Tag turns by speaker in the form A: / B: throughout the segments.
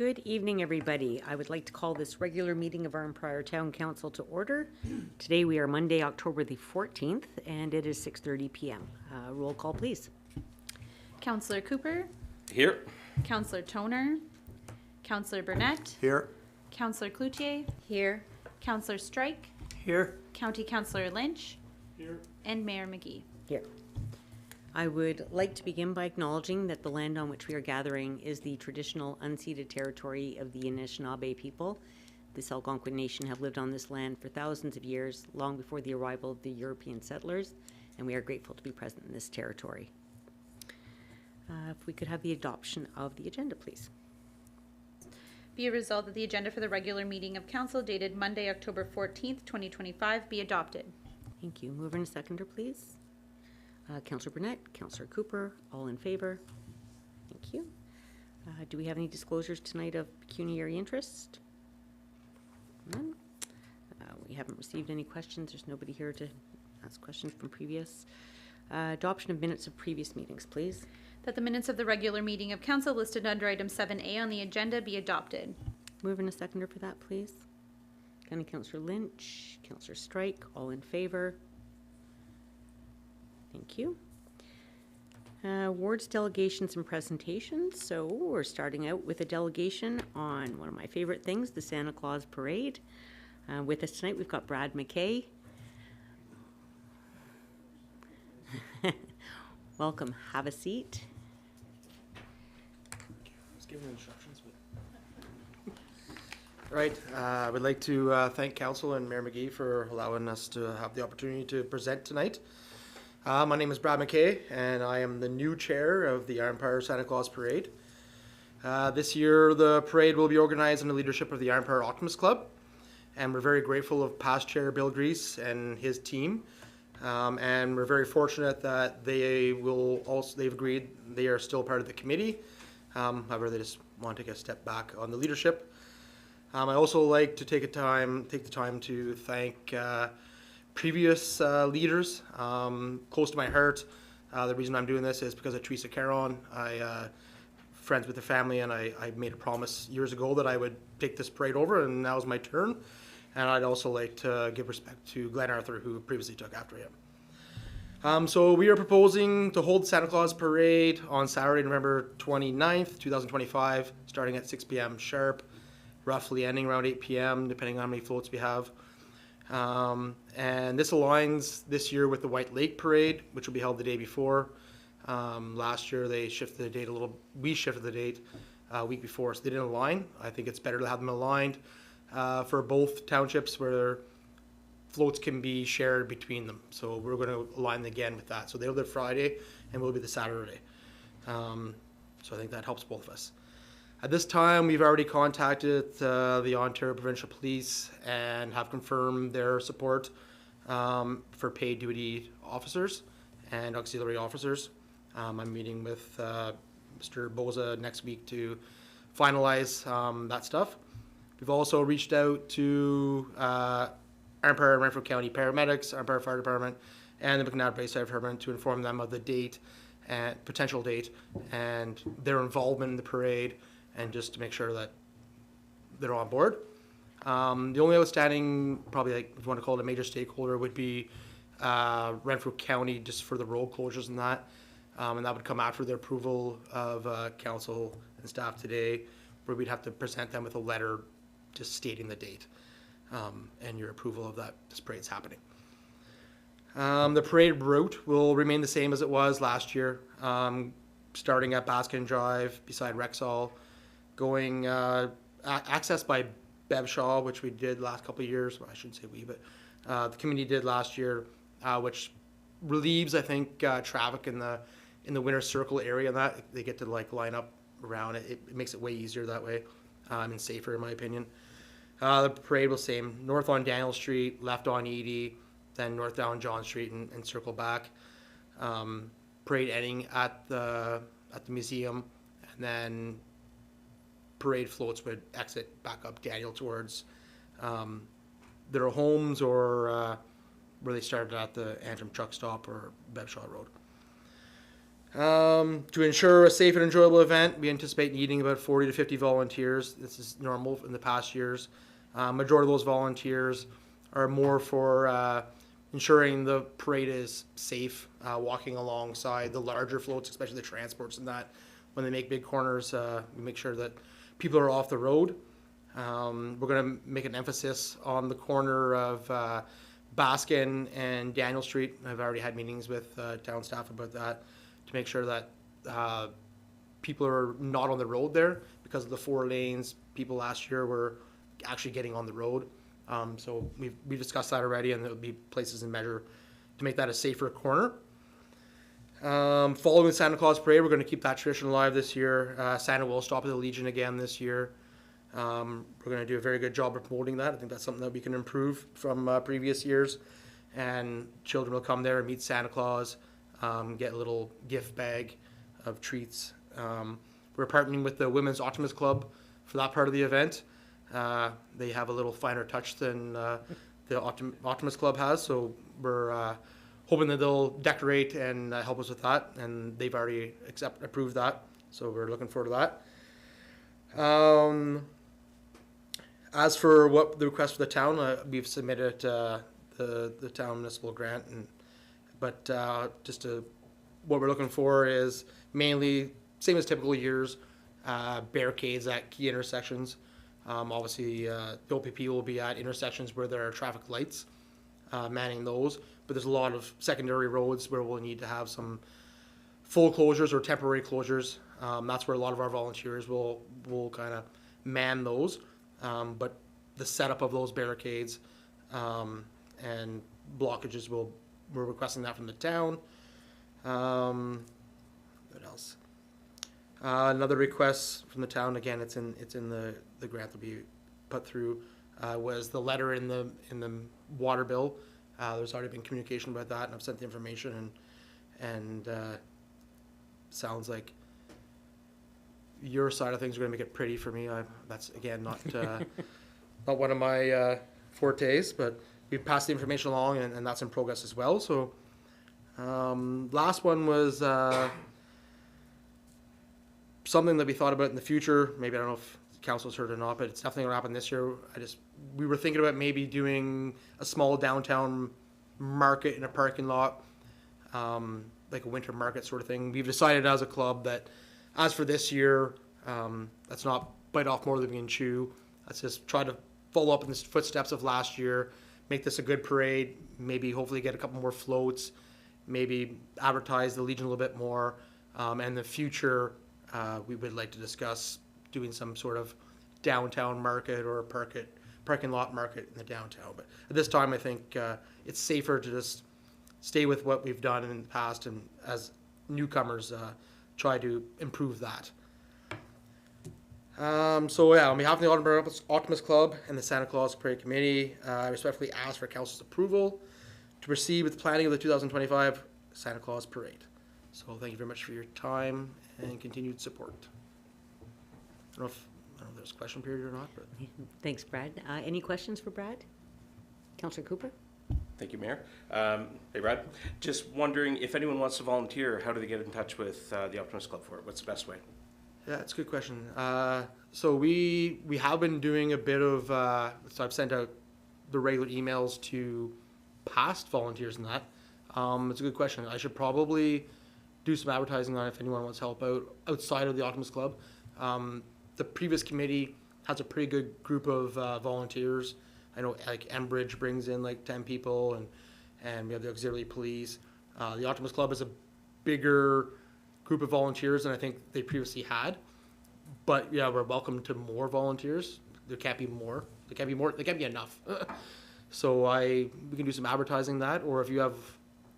A: Good evening, everybody. I would like to call this regular meeting of Arnprior Town Council to order. Today we are Monday, October the 14th, and it is 6:30 p.m. Roll call, please.
B: Councillor Cooper.
C: Here.
B: Councillor Toner. Councillor Burnett.
C: Here.
B: Councillor Cloutier.
A: Here.
B: Councillor Strike.
C: Here.
B: County Councillor Lynch.
C: Here.
B: And Mayor McGee.
A: Here. I would like to begin by acknowledging that the land on which we are gathering is the traditional unceded territory of the Anishinaabe people. The Algonquin Nation have lived on this land for thousands of years, long before the arrival of the European settlers, and we are grateful to be present in this territory. If we could have the adoption of the agenda, please.
B: Be it resolved that the agenda for the regular meeting of council dated Monday, October 14th, 2025 be adopted.
A: Thank you. Mover and seconder, please. Councillor Burnett, Councillor Cooper, all in favor. Thank you. Do we have any disclosures tonight of pecuniary interest? None. We haven't received any questions. There's nobody here to ask questions from previous. Adoption of minutes of previous meetings, please.
B: That the minutes of the regular meeting of council listed under item 7A on the agenda be adopted.
A: Mover and a seconder for that, please. County Councillor Lynch, Councillor Strike, all in favor. Thank you. Wards, delegations, and presentations. So we're starting out with a delegation on one of my favorite things, the Santa Claus Parade. With us tonight, we've got Brad McKay. Welcome. Have a seat.
C: Let's give them instructions. Right. I would like to thank Council and Mayor McGee for allowing us to have the opportunity to present tonight. My name is Brad McKay, and I am the new chair of the Arnprior Santa Claus Parade. This year, the parade will be organized under the leadership of the Arnprior Optimist Club, and we're very grateful of past chair Bill Grease and his team. And we're very fortunate that they've agreed they are still part of the committee. However, they just want to take a step back on the leadership. I also like to take the time to thank previous leaders close to my heart. The reason I'm doing this is because of Teresa Caron. Friends with the family, and I made a promise years ago that I would take this parade over, and now is my turn. And I'd also like to give respect to Glenn Arthur, who previously took after him. So we are proposing to hold Santa Claus Parade on Saturday, November 29th, 2025, starting at 6 p.m. sharp, roughly ending around 8 p.m., depending on how many floats we have. And this aligns this year with the White Lake Parade, which will be held the day before. Last year they shifted the date a little. We shifted the date a week before, so they didn't align. I think it's better to have them aligned for both townships where floats can be shared between them. So we're going to align again with that. So they'll be Friday, and we'll be the Saturday. So I think that helps both of us. At this time, we've already contacted the Ontario Provincial Police and have confirmed their support for paid duty officers and auxiliary officers. I'm meeting with Mr. Boza next week to finalize that stuff. We've also reached out to Arnprior and Renfrew County paramedics, Arnprior Fire Department, and the McNabb Bayside Fire Department to inform them of the date and potential date and their involvement in the parade, and just to make sure that they're on board. The only outstanding, probably like if you want to call it a major stakeholder, would be Renfrew County, just for the road closures and that. And that would come after the approval of council and staff today, where we'd have to present them with a letter just stating the date and your approval of that this parade's happening. The parade route will remain the same as it was last year, starting at Baskin Drive beside Rexall, going accessed by Bevshaw, which we did last couple of years. Well, I shouldn't say we, but the committee did last year, which relieves, I think, traffic in the winter circle area, and that they get to like line up around it. It makes it way easier that way and safer, in my opinion. The parade will same north on Daniel Street, left on Edie, then north down John Street and circle back. Parade ending at the museum, and then parade floats would exit back up Daniel towards their homes or where they started at the Antrim truck stop or Bevshaw Road. To ensure a safe and enjoyable event, we anticipate needing about 40 to 50 volunteers. This is normal in the past years. Majority of those volunteers are more for ensuring the parade is safe, walking alongside the larger floats, especially the transports and that. When they make big corners, we make sure that people are off the road. We're going to make an emphasis on the corner of Baskin and Daniel Street. I've already had meetings with town staff about that to make sure that people are not on the road there because of the 4 lanes. People last year were actually getting on the road. So we discussed that already, and there will be places in measure to make that a safer corner. Following the Santa Claus Parade, we're going to keep that tradition alive this year. Santa will stop at the Legion again this year. We're going to do a very good job of promoting that. I think that's something that we can improve from previous years. And children will come there and meet Santa Claus, get a little gift bag of treats. We're partnering with the Women's Optimist Club for that part of the event. They have a little finer touch than the Optimist Club has, so we're hoping that they'll decorate and help us with that, and they've already approved that, so we're looking forward to that. As for what the request for the town, we've submitted the town municipal grant, but what we're looking for is mainly same as typical years, barricades at key intersections. Obviously, the OPP will be at intersections where there are traffic lights, manning those, but there's a lot of secondary roads where we'll need to have some full closures or temporary closures. That's where a lot of our volunteers will kind of man those. But the setup of those barricades and blockages, we're requesting that from the town. What else? Another request from the town, again, it's in the grant that we put through, was the letter in the water bill. There's already been communication about that, and I've sent the information, and sounds like your side of things are going to make it pretty for me. That's again not not one of my fortes, but we've passed the information along, and that's in progress as well. So last one was something that we thought about in the future. Maybe, I don't know if council's heard or not, but it's definitely going to happen this year. We were thinking about maybe doing a small downtown market in a parking lot, like a winter market sort of thing. We've decided as a club that as for this year, let's not bite off more than we can chew. Let's just try to follow up in the footsteps of last year, make this a good parade, maybe hopefully get a couple more floats, maybe advertise the Legion a little bit more, and in the future, we would like to discuss doing some sort of downtown market or parking lot market in the downtown. But at this time, I think it's safer to just stay with what we've done in the past, and as newcomers, try to improve that. So yeah, on behalf of the Arnprior Optimist Club and the Santa Claus Parade Committee, I respectfully ask for council's approval to proceed with planning of the 2025 Santa Claus Parade. So thank you very much for your time and continued support. I don't know if there's a question period or not, but
A: Thanks, Brad. Any questions for Brad? Councillor Cooper?
D: Thank you, Mayor. Hey, Brad. Just wondering if anyone wants to volunteer, how do they get in touch with the Optimist Club for it? What's the best way?
C: yeah, it's a good question. So we have been doing a bit of, so I've sent out the regular emails to past volunteers and that. It's a good question. I should probably do some advertising on it if anyone wants to help out outside of the Optimist Club. The previous committee has a pretty good group of volunteers. I know like Enbridge brings in like 10 people, and we have the auxiliary police. The Optimist Club is a bigger group of volunteers than I think they previously had. But yeah, we're welcome to more volunteers. There can't be more. There can't be more. There can't be enough. So we can do some advertising that, or if you have,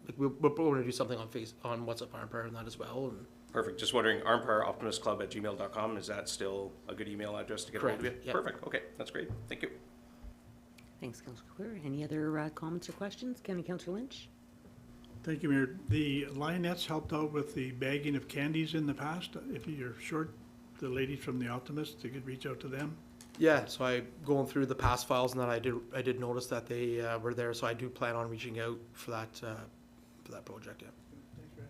C: like, we're going to do something on What's Up Arnprior and that as well. And
D: Perfect. Just wondering, arnprioroptimistclub@gmail.com, is that still a good email address to get hold of you?
C: Correct, yeah.
D: Perfect. Okay, that's great. Thank you.
A: Thanks, Councillor Cooper. Any other comments or questions? County Councillor Lynch?
E: Thank you, Mayor. The Lionettes helped out with the bagging of candies in the past. If you're short the ladies from the Optimist, you could reach out to them.
C: yeah, so I going through the past files and that I did notice that they were there. So I do plan on reaching out for that project. Yeah.
E: Thanks, Brad.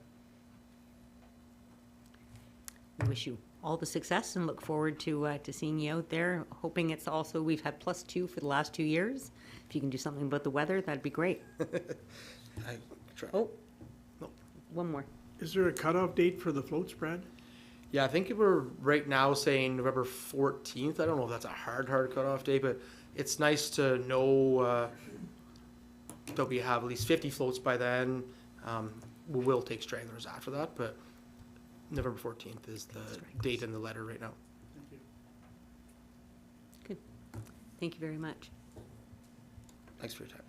A: we wish you all the success and look forward to seeing you out there. Hoping it's also, we've had +2 for the last 2 years. If you can do something about the weather, that'd be great.
C: I try.
A: Oh,
C: No.
A: one more.
E: Is there a cutoff date for the floats, Brad?
C: Yeah, I think we're right now saying November 14th. I don't know if that's a hard cutoff date, but it's nice to know that we have at least 50 floats by then. We will take stragglers after that, but November 14th is the date in the letter right now.
A: Good. Thank you very much.
C: Thanks for your time.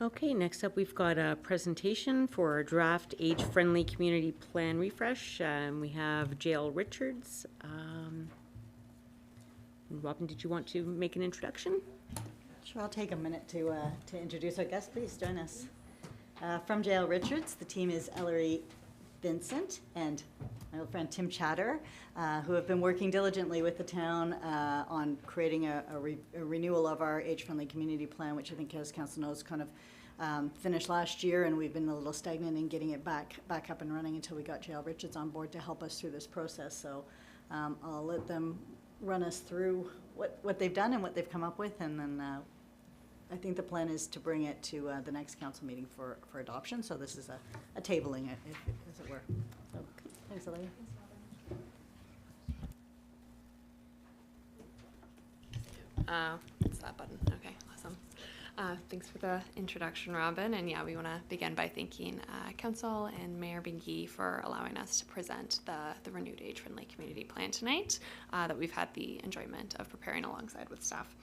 A: Okay, next up, we've got a presentation for our draft age-friendly community plan refresh. We have Jael Richards. Robin, did you want to make an introduction?
F: Sure, I'll take a minute to introduce our guest. Please join us. From Jael Richards, the team is Ellery Vincent and my old friend Tim Chatter, who have been working diligently with the town on creating a renewal of our age-friendly community plan, which I think, as council knows, kind of finished last year, and we've been a little stagnant in getting it back up and running until we got Jael Richards on board to help us through this process. So I'll let them run us through what they've done and what they've come up with, and then I think the plan is to bring it to the next council meeting for adoption. So this is a tabling, as it were. So, thanks, Olivia.
G: It's that button. Okay, awesome. Thanks for the introduction, Robin. And yeah, we want to begin by thanking Council and Mayor Bingy for allowing us to present the renewed age-friendly community plan tonight that we've had the enjoyment of preparing alongside with staff.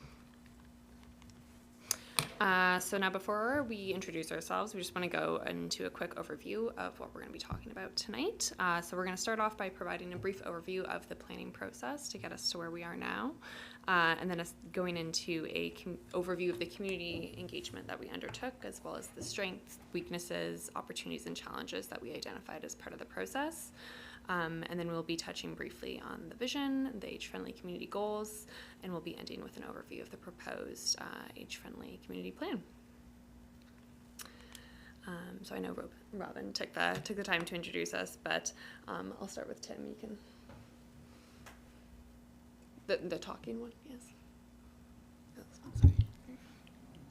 G: So now before we introduce ourselves, we just want to go into a quick overview of what we're going to be talking about tonight. So we're going to start off by providing a brief overview of the planning process to get us to where we are now, and then going into a overview of the community engagement that we undertook, as well as the strengths, weaknesses, opportunities, and challenges that we identified as part of the process. And then we'll be touching briefly on the vision, the age-friendly community goals, and we'll be ending with an overview of the proposed age-friendly community plan. So I know Robin took the time to introduce us, but I'll start with Tim. You can the talking one, yes. Sorry.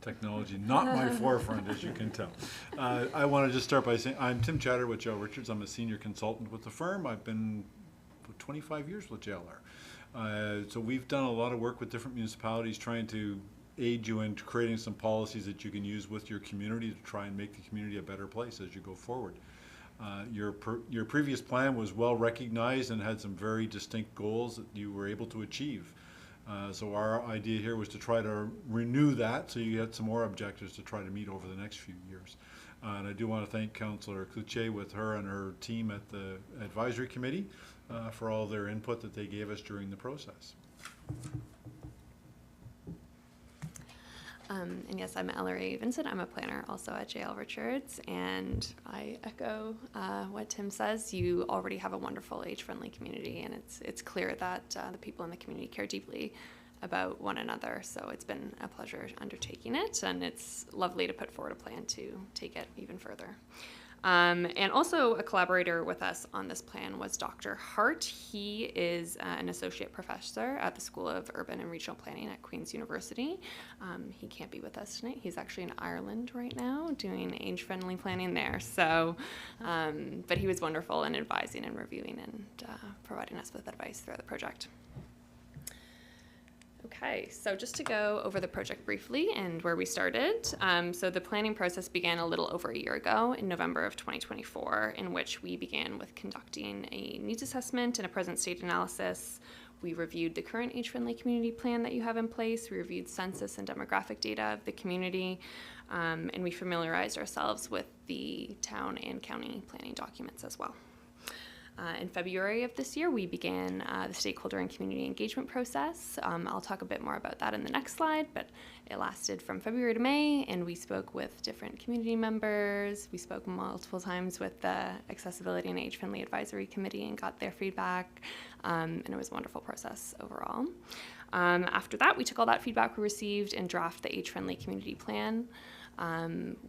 H: Technology, not my forefront, as you can tell. I want to just start by saying I'm Tim Chatter with Jael Richards. I'm a senior consultant with the firm. I've been for 25 years with JLR. So we've done a lot of work with different municipalities trying to aid you in creating some policies that you can use with your community to try and make the community a better place as you go forward. Your previous plan was well recognized and had some very distinct goals that you were able to achieve. So our idea here was to try to renew that so you had some more objectives to try to meet over the next few years. And I do want to thank Councillor Cloutier with her and her team at the advisory committee for all their input that they gave us during the process.
G: And yes, I'm Ellery Vincent. I'm a planner also at Jael Richards, and I echo what Tim says. You already have a wonderful age-friendly community, and it's clear that the people in the community care deeply about one another. So it's been a pleasure undertaking it, and it's lovely to put forward a plan to take it even further. And also a collaborator with us on this plan was Dr. Hart. He is an associate professor at the School of Urban and Regional Planning at Queen's University. He can't be with us tonight. He's actually in Ireland right now doing age-friendly planning there. So, but he was wonderful in advising and reviewing and providing us with advice throughout the project. Okay, so just to go over the project briefly and where we started. So the planning process began a little over a year ago in November of 2024, in which we began with conducting a needs assessment and a present state analysis. We reviewed the current age-friendly community plan that you have in place. We reviewed census and demographic data of the community, and we familiarized ourselves with the town and county planning documents as well. In February of this year, we began the stakeholder and community engagement process. I'll talk a bit more about that in the next slide, but it lasted from February to May, and we spoke with different community members. We spoke multiple times with the Accessibility and Age-Friendly Advisory Committee and got their feedback, and it was a wonderful process overall. After that, we took all that feedback we received and drafted the age-friendly community plan.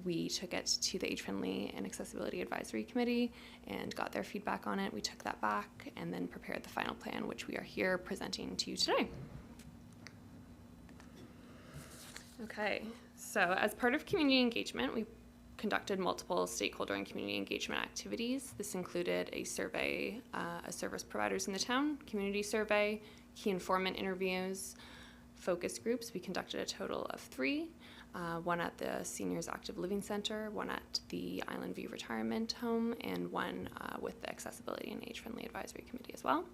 G: We took it to the Age-Friendly and Accessibility Advisory Committee and got their feedback on it. We took that back and then prepared the final plan, which we are here presenting to you today. Okay, so as part of community engagement, we conducted multiple stakeholder and community engagement activities. This included a survey of service providers in the town, community survey, key informant interviews, focus groups. We conducted a total of 3, one at the Seniors Active Living Center, one at the Island View Retirement Home, and one with the Accessibility and Age-Friendly Advisory Committee as well.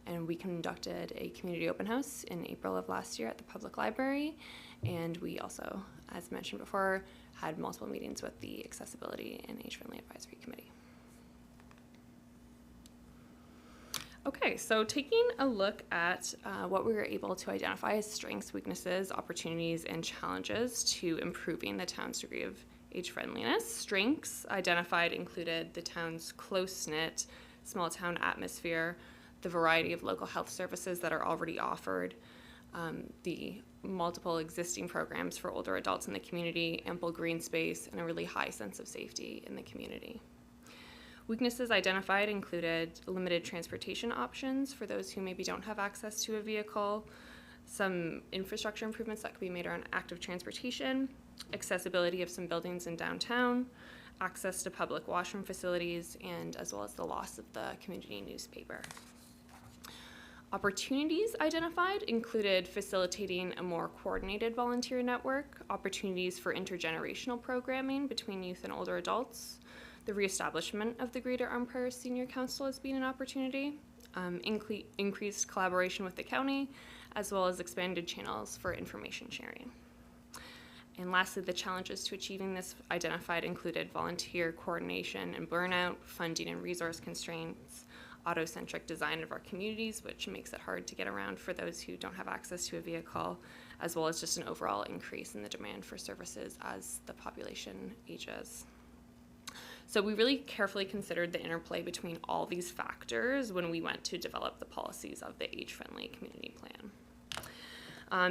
G: And we conducted a community open house in April of last year at the public library. And we also, as mentioned before, had multiple meetings with the Accessibility and Age-Friendly Advisory Committee. Okay, so taking a look at what we were able to identify as strengths, weaknesses, opportunities, and challenges to improving the town's degree of age friendliness. Strengths identified included the town's close-knit, small-town atmosphere, the variety of local health services that are already offered, the multiple existing programs for older adults in the community, ample green space, and a really high sense of safety in the community. Weaknesses identified included limited transportation options for those who maybe don't have access to a vehicle, some infrastructure improvements that could be made around active transportation, accessibility of some buildings in downtown, access to public washroom facilities, and as well as the loss of the community newspaper. Opportunities identified included facilitating a more coordinated volunteer network, opportunities for intergenerational programming between youth and older adults, the reestablishment of the Greater Arnprior Senior Council as being an opportunity, increased collaboration with the county, as well as expanded channels for information sharing. And lastly, the challenges to achieving this identified included volunteer coordination and burnout, funding and resource constraints, auto-centric design of our communities, which makes it hard to get around for those who don't have access to a vehicle, as well as just an overall increase in the demand for services as the population ages. So we really carefully considered the interplay between all these factors when we went to develop the policies of the age-friendly community plan.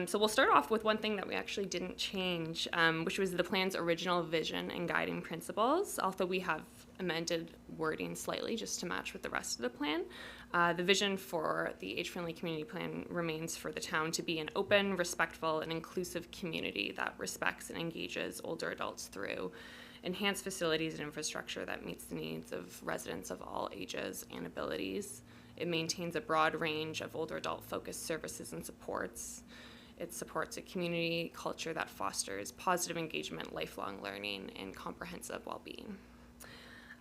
G: So we'll start off with one thing that we actually didn't change, which was the plan's original vision and guiding principles, although we have amended wording slightly just to match with the rest of the plan. The vision for the age-friendly community plan remains for the town to be an open, respectful, and inclusive community that respects and engages older adults through enhanced facilities and infrastructure that meets the needs of residents of all ages and abilities. It maintains a broad range of older adult-focused services and supports. It supports a community culture that fosters positive engagement, lifelong learning, and comprehensive well-being.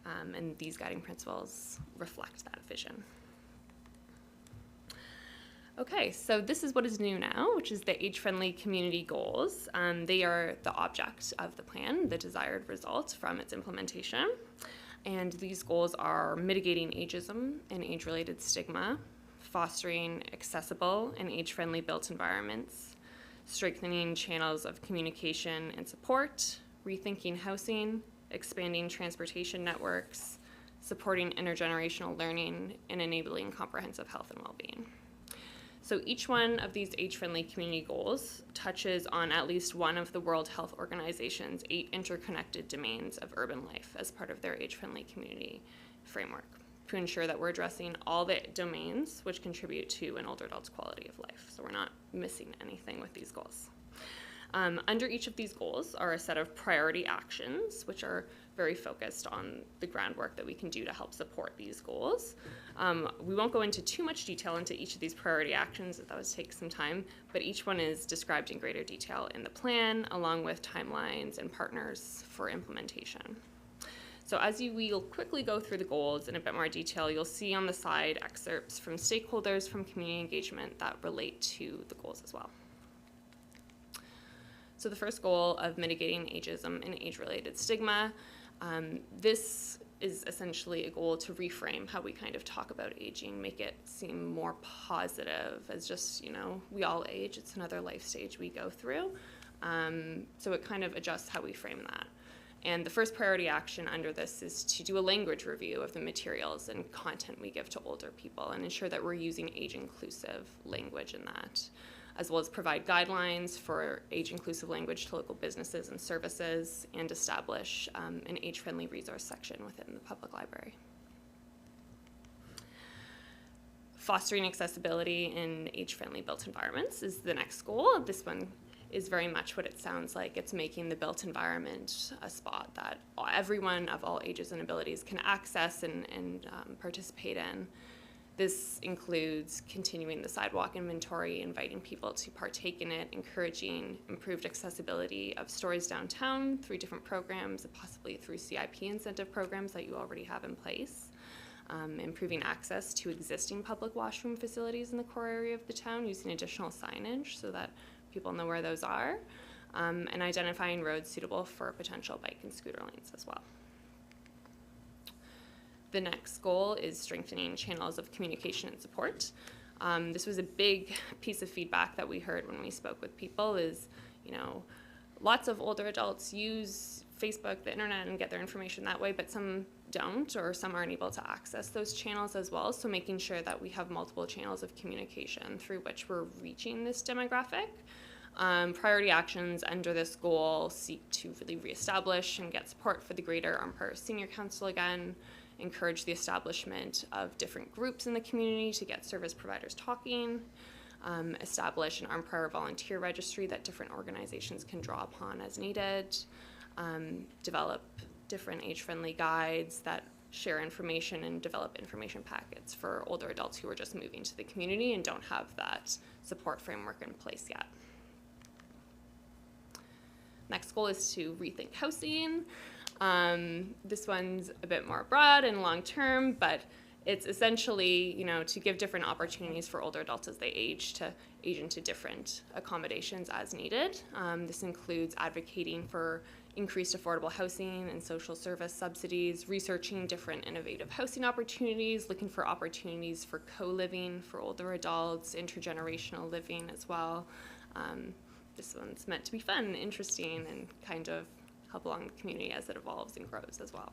G: And these guiding principles reflect that vision. Okay, so this is what is new now, which is the age-friendly community goals. They are the object of the plan, the desired result from its implementation. And these goals are mitigating ageism and age-related stigma, fostering accessible and age-friendly built environments, strengthening channels of communication and support, rethinking housing, expanding transportation networks, supporting intergenerational learning, and enabling comprehensive health and well-being. So each one of these age-friendly community goals touches on at least one of the World Health Organization's 8 interconnected domains of urban life as part of their age-friendly community framework to ensure that we're addressing all the domains which contribute to an older adult's quality of life. So we're not missing anything with these goals. Under each of these goals are a set of priority actions, which are very focused on the groundwork that we can do to help support these goals. We won't go into too much detail into each of these priority actions, that would take some time, but each one is described in greater detail in the plan, along with timelines and partners for implementation. So as we'll quickly go through the goals in a bit more detail, you'll see on the side excerpts from stakeholders from community engagement that relate to the goals as well. So the first goal of mitigating ageism and age-related stigma, this is essentially a goal to reframe how we kind of talk about aging, make it seem more positive as just, we all age, it's another life stage we go through. So it kind of adjusts how we frame that. And the first priority action under this is to do a language review of the materials and content we give to older people and ensure that we're using age-inclusive language in that. as well as provide guidelines for age-inclusive language to local businesses and services, and establish an age-friendly resource section within the public library. Fostering accessibility in age-friendly built environments is the next goal. This one is very much what it sounds like. It's making the built environment a spot that everyone of all ages and abilities can access and participate in. This includes continuing the sidewalk inventory, inviting people to partake in it, encouraging improved accessibility of stories downtown through different programs, possibly through CIP incentive programs that you already have in place. Improving access to existing public washroom facilities in the core area of the town using additional signage so that people know where those are, and identifying roads suitable for potential bike and scooter lanes as well. The next goal is strengthening channels of communication and support. This was a big piece of feedback that we heard when we spoke with people is, you know, lots of older adults use Facebook, the internet, and get their information that way, but some don't, or some aren't able to access those channels as well. So making sure that we have multiple channels of communication through which we're reaching this demographic. Priority actions under this goal seek to really reestablish and get support for the greater Arnprior Senior Council again, encourage the establishment of different groups in the community to get service providers talking, establish an Arnprior volunteer registry that different organizations can draw upon as needed, develop different age-friendly guides that share information and develop information packets for older adults who are just moving to the community and don't have that support framework in place yet. Next goal is to rethink housing. This one's a bit more broad and long-term, but it's essentially, you know, to give different opportunities for older adults as they age to age into different accommodations as needed. This includes advocating for increased affordable housing and social service subsidies, researching different innovative housing opportunities, looking for opportunities for co-living for older adults, intergenerational living as well. This one's meant to be fun and interesting and kind of help along the community as it evolves and grows as well.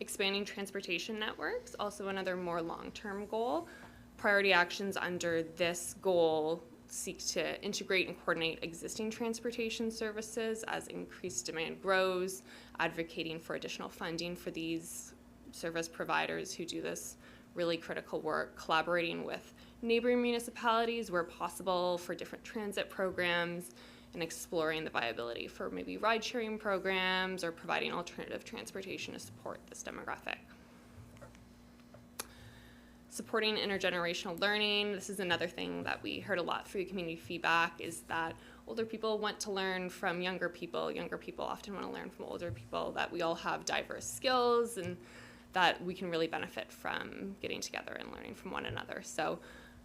G: Expanding transportation networks, also another more long-term goal. Priority actions under this goal seek to integrate and coordinate existing transportation services as increased demand grows, advocating for additional funding for these service providers who do this really critical work, collaborating with neighboring municipalities where possible for different transit programs, and exploring the viability for maybe ride-sharing programs or providing alternative transportation to support this demographic. Supporting intergenerational learning. This is another thing that we heard a lot through community feedback is that older people want to learn from younger people. Younger people often want to learn from older people, that we all have diverse skills and that we can really benefit from getting together and learning from one another. So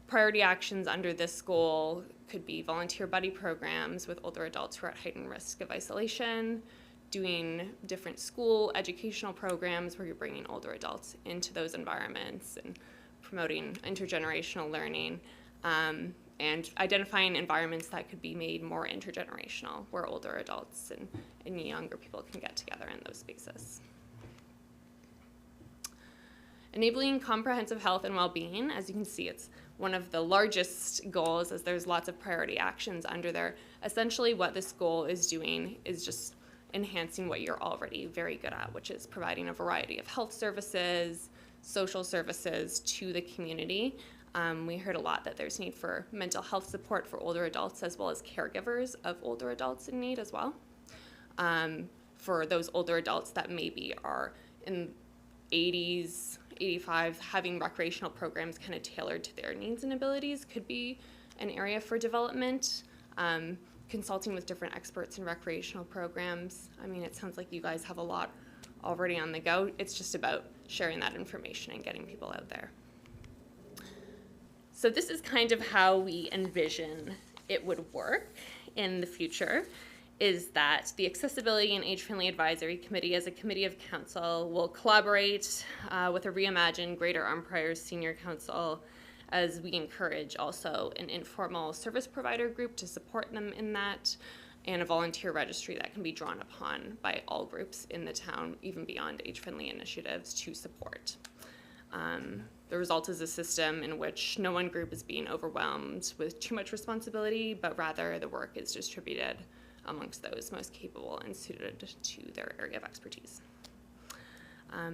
G: priority actions under this goal could be volunteer buddy programs with older adults who are at heightened risk of isolation, doing different school educational programs where you're bringing older adults into those environments and promoting intergenerational learning, and identifying environments that could be made more intergenerational, where older adults and younger people can get together in those spaces. Enabling comprehensive health and well-being. As you can see, it's one of the largest goals, as there's lots of priority actions under there. Essentially what this goal is doing is just enhancing what you're already very good at, which is providing a variety of health services, social services to the community. We heard a lot that there's need for mental health support for older adults as well as caregivers of older adults in need as well. For those older adults that maybe are in 80s, 85, having recreational programs kind of tailored to their needs and abilities could be an area for development. Consulting with different experts in recreational programs. I mean, it sounds like you guys have a lot already on the go. It's just about sharing that information and getting people out there. So this is kind of how we envision it would work in the future, is that the Accessibility and Age-Friendly Advisory Committee as a committee of council will collaborate with a reimagined Greater Arnprior Senior Council, as we encourage also an informal service provider group to support them in that, and a volunteer registry that can be drawn upon by all groups in the town, even beyond age-friendly initiatives, to support. The result is a system in which no one group is being overwhelmed with too much responsibility, but rather the work is distributed amongst those most capable and suited to their area of expertise.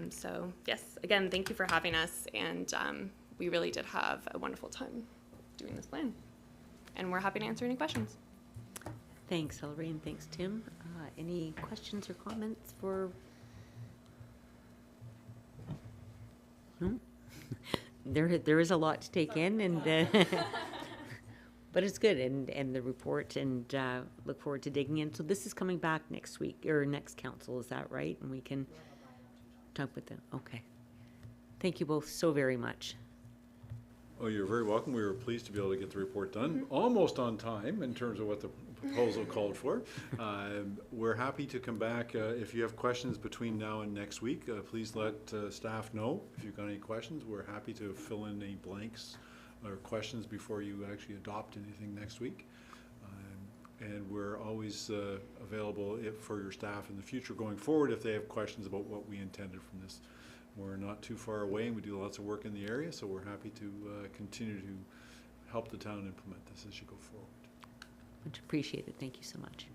G: So yes, again, thank you for having us, and we really did have a wonderful time doing this plan. And we're happy to answer any questions.
A: Thanks, Ellery, and thanks, Tim. Any questions or comments for? No? There is a lot to take in, and but it's good, and the report, and look forward to digging in. So this is coming back next week, or next council, is that right? And we can talk with them. Okay. Thank you both so very much.
H: Oh, you're very welcome. We were pleased to be able to get the report done almost on time in terms of what the proposal called for. We're happy to come back. If you have questions between now and next week, please let staff know. If you've got any questions, we're happy to fill in any blanks or questions before you actually adopt anything next week. And we're always available for your staff in the future going forward if they have questions about what we intended from this. We're not too far away, and we do lots of work in the area, so we're happy to continue to help the town implement this as you go forward.
A: Much appreciated. Thank you so much.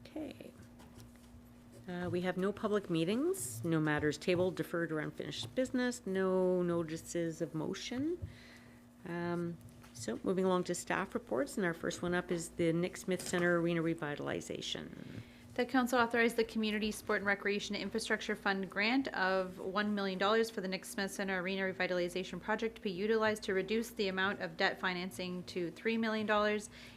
A: Okay. We have no public meetings, no matters tabled, deferred, or unfinished business, no notices of motion. So moving along to staff reports, and our first one up is the Nick Smith Center Arena Revitalization.
B: That council authorized the Community Sport and Recreation Infrastructure Fund grant of $1 million for the Nick Smith Center Arena Revitalization Project to be utilized to reduce the amount of debt financing to $3 million,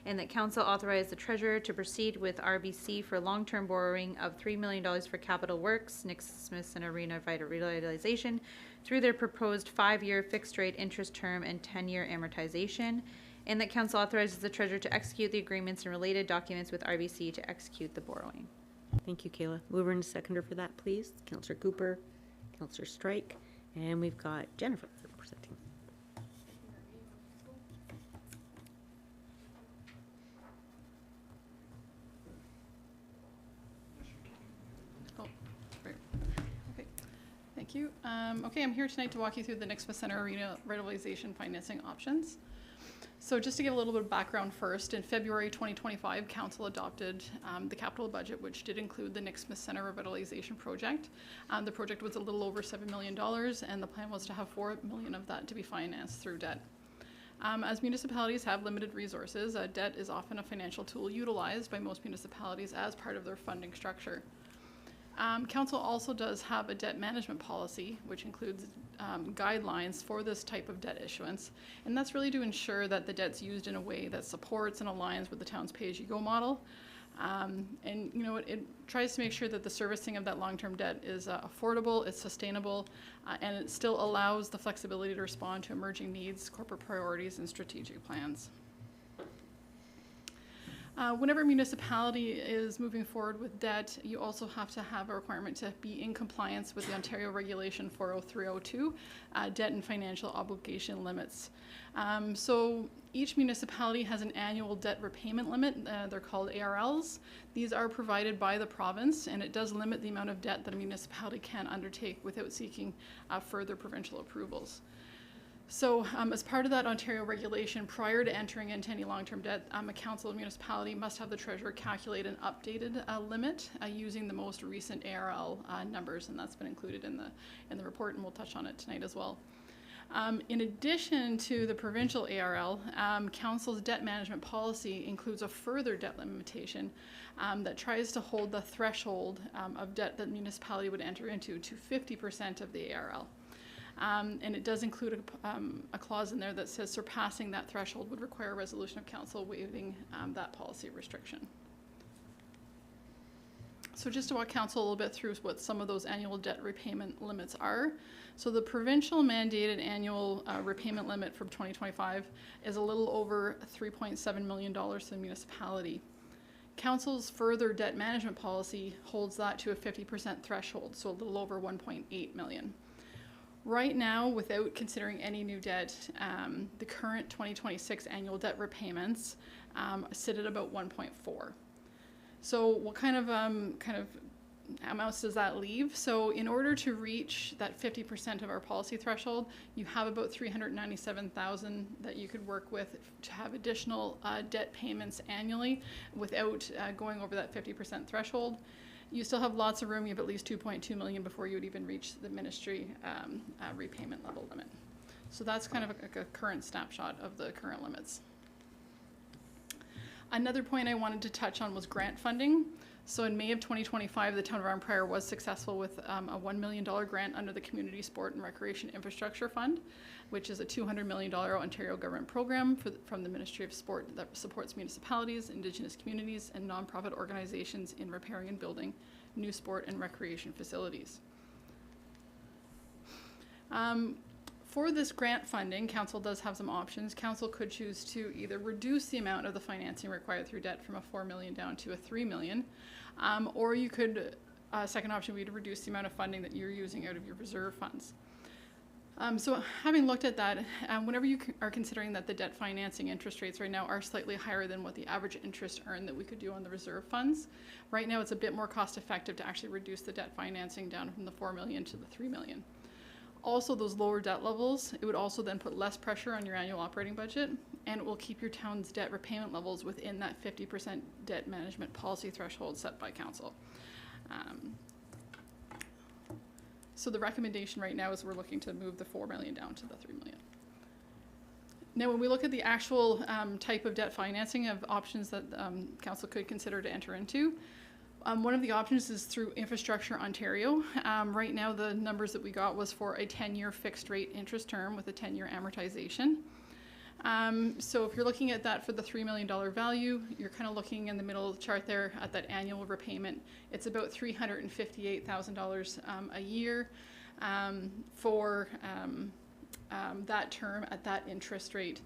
B: and that council authorized the treasurer to proceed with RBC for long-term borrowing of $3 million for capital works, Nick Smith Center Arena Revitalization, through their proposed 5-year fixed-rate interest term and 10-year amortization, and that council authorizes the treasurer to execute the agreements and related documents with RBC to execute the borrowing.
A: Thank you, Kayla. Mover and seconder for that, please. Councillor Cooper, Councillor Strike, and we've got Jennifer presenting.
I: Oh, right. Okay. Thank you. Okay, I'm here tonight to walk you through the Nick Smith Center Arena revitalization financing options. So just to give a little bit of background first, in February 2025, Council adopted the capital budget, which did include the Nick Smith Center Revitalization Project. The project was a little over $7 million, and the plan was to have $4 million of that to be financed through debt. As municipalities have limited resources, debt is often a financial tool utilized by most municipalities as part of their funding structure. Council also does have a debt management policy, which includes guidelines for this type of debt issuance, and that's really to ensure that the debt's used in a way that supports and aligns with the town's pay-as-you-go model. And you know, it tries to make sure that the servicing of that long-term debt is affordable, it's sustainable, and it still allows the flexibility to respond to emerging needs, corporate priorities, and strategic plans. Whenever a municipality is moving forward with debt, you also have to have a requirement to be in compliance with the Ontario Regulation 40302, debt and financial obligation limits. So each municipality has an annual debt repayment limit. They're called ARLs. These are provided by the province, and it does limit the amount of debt that a municipality can undertake without seeking further provincial approvals. So as part of that Ontario regulation, prior to entering into any long-term debt, a council or municipality must have the treasurer calculate an updated limit using the most recent ARL numbers, and that's been included in the report, and we'll touch on it tonight as well. In addition to the provincial ARL, council's debt management policy includes a further debt limitation that tries to hold the threshold of debt that the municipality would enter into to 50% of the ARL. And it does include a clause in there that says surpassing that threshold would require a resolution of council waiving that policy restriction. So just to walk council a little bit through what some of those annual debt repayment limits are. So the provincial mandated annual repayment limit from 2025 is a little over $3.7 million to the municipality. Council's further debt management policy holds that to a 50% threshold, so a little over $1.8 million. Right now, without considering any new debt, the current 2026 annual debt repayments sit at about 1.4. So what kind of amounts does that leave? So in order to reach that 50% of our policy threshold, you have about 397,000 that you could work with to have additional debt payments annually without going over that 50% threshold. You still have lots of room. You have at least 2.2 million before you would even reach the ministry repayment level limit. So that's kind of a current snapshot of the current limits. Another point I wanted to touch on was grant funding. So in May of 2025, the town of Arnprior was successful with a $1 million grant under the Community Sport and Recreation Infrastructure Fund, which is a $200 million Ontario government program from the Ministry of Sport that supports municipalities, Indigenous communities, and nonprofit organizations in repairing and building new sport and recreation facilities. For this grant funding, council does have some options. Council could choose to either reduce the amount of the financing required through debt from a $4 million down to a $3 million, or you could, second option would be to reduce the amount of funding that you're using out of your reserve funds. So having looked at that, whenever you are considering that the debt financing interest rates right now are slightly higher than what the average interest earned that we could do on the reserve funds, right now it's a bit more cost effective to actually reduce the debt financing down from the $4 million to the $3 million. Also, those lower debt levels, it would also then put less pressure on your annual operating budget, and it will keep your town's debt repayment levels within that 50% debt management policy threshold set by council. So the recommendation right now is we're looking to move the $4 million down to the $3 million. Now, when we look at the actual type of debt financing of options that council could consider to enter into, one of the options is through Infrastructure Ontario. Right now, the numbers that we got was for a 10-year fixed rate interest term with a 10-year amortization. So if you're looking at that for the $3 million value, you're kind of looking in the middle of the chart there at that annual repayment. It's about $358,000 a year for that term at that interest rate.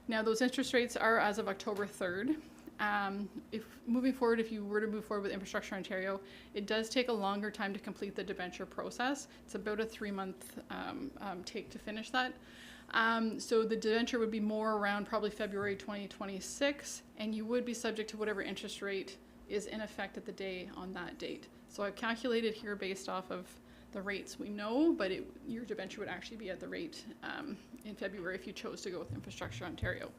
I: Now, those interest rates are as of October 3rd. If moving forward, if you were to move forward with Infrastructure Ontario, it does take a longer time to complete the debenture process. It's about a 3-month take to finish that. So the debenture would be more around probably February 2026, and you would be subject to whatever interest rate is in effect at the day on that date. So I've calculated here based off of the rates we know, but your debenture would actually be at the rate in February if you chose to go with Infrastructure Ontario.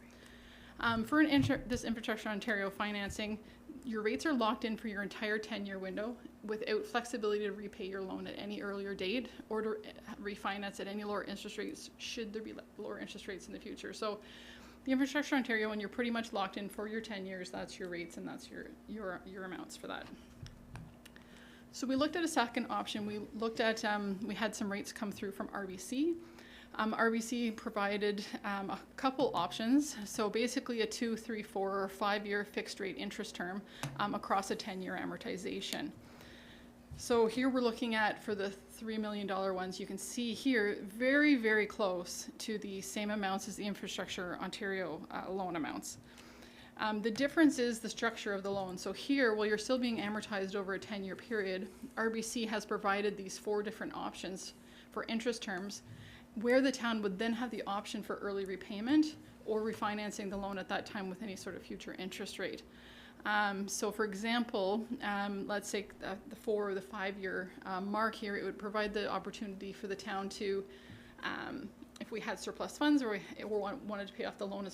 I: For this Infrastructure Ontario financing, your rates are locked in for your entire 10-year window without flexibility to repay your loan at any earlier date or to refinance at any lower interest rates should there be lower interest rates in the future. So the Infrastructure Ontario, when you're pretty much locked in for your 10 years, that's your rates and that's your amounts for that. So we looked at a second option. We looked at, we had some rates come through from RBC. RBC provided a couple options. So basically a 2, 3, 4, or 5-year fixed rate interest term across a 10-year amortization. So here we're looking at, for the $3 million ones, you can see here very, very close to the same amounts as the Infrastructure Ontario loan amounts. The difference is the structure of the loan. So here, while you're still being amortized over a 10-year period, RBC has provided these 4 different options for interest terms, where the town would then have the option for early repayment or refinancing the loan at that time with any sort of future interest rate. So for example, let's say the 4 or the 5-year mark here, it would provide the opportunity for the town to, if we had surplus funds or we wanted to pay off the loan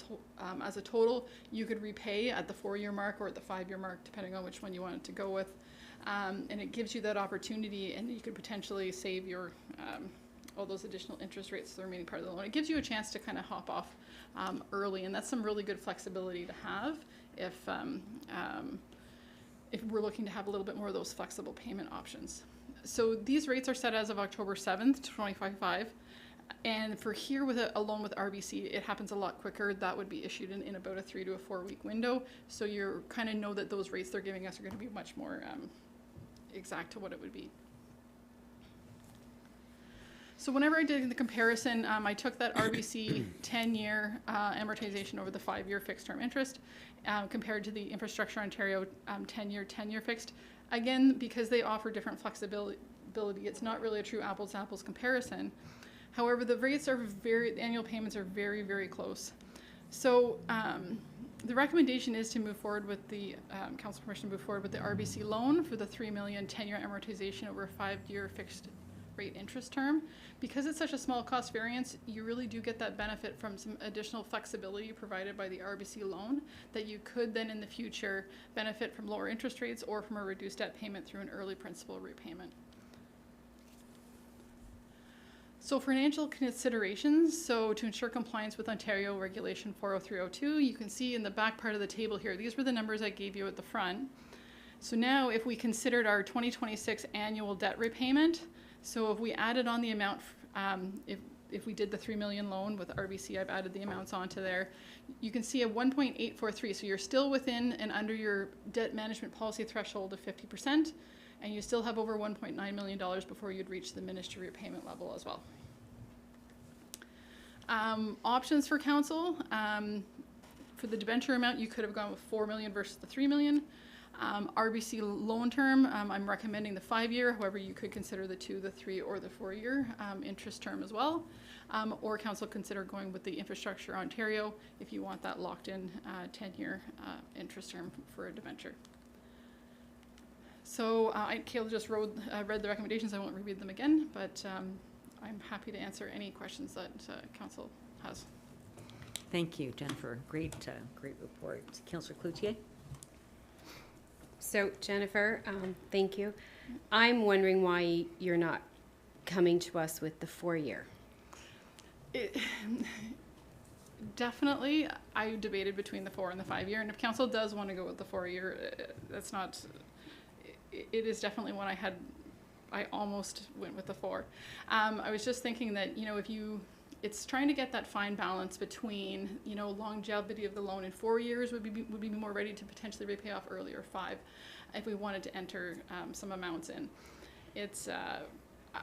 I: as a total, you could repay at the 4-year mark or at the 5-year mark, depending on which one you wanted to go with. And it gives you that opportunity, and you could potentially save your all those additional interest rates for the remaining part of the loan. It gives you a chance to kind of hop off early, and that's some really good flexibility to have if we're looking to have a little bit more of those flexible payment options. So these rates are set as of October 7th, 2025. And for here with a loan with RBC, it happens a lot quicker. That would be issued in about a 3 to a 4 week window. So you kind of know that those rates they're giving us are going to be much more exact to what it would be. So whenever I did the comparison, I took that RBC 10-year amortization over the 5-year fixed term interest compared to the Infrastructure Ontario 10-year fixed. Again, because they offer different flexibility, it's not really a true apples to apples comparison. However, the rates are the annual payments are very, very close. So The recommendation is to move forward with the, council permission to move forward with the RBC loan for the 3 million 10-year amortization over a 5-year fixed rate interest term. Because it's such a small cost variance, you really do get that benefit from some additional flexibility provided by the RBC loan that you could then in the future benefit from lower interest rates or from a reduced debt payment through an early principal repayment. So financial considerations, so to ensure compliance with Ontario Regulation 40302, you can see in the back part of the table here, these were the numbers I gave you at the front. So now if we considered our 2026 annual debt repayment, so if we added on the amount, if we did the 3 million loan with RBC, I've added the amounts onto there, you can see a 1.843, so you're still within and under your debt management policy threshold of 50%, and you still have over $1.9 million before you'd reach the ministry repayment level as well. Options for council, for the debenture amount, you could have gone with 4 million versus the 3 million. RBC loan term, I'm recommending the 5-year, however you could consider the 2, the 3, or the 4-year interest term as well. Or council consider going with the Infrastructure Ontario if you want that locked in 10-year interest term for a debenture. So Kayla just read the recommendations. I won't reread them again, but I'm happy to answer any questions that council has.
A: Thank you, Jennifer. Great report. Councillor Cloutier?
J: So Jennifer, thank you. I'm wondering why you're not coming to us with the 4-year.
I: Definitely, I debated between the 4 and the 5-year, and if council does want to go with the 4-year, that's not. It is definitely one I almost went with the 4. I was just thinking that, it's trying to get that fine balance between, longevity of the loan in 4 years would be more ready to potentially repay off earlier 5 if we wanted to enter some amounts in. It's,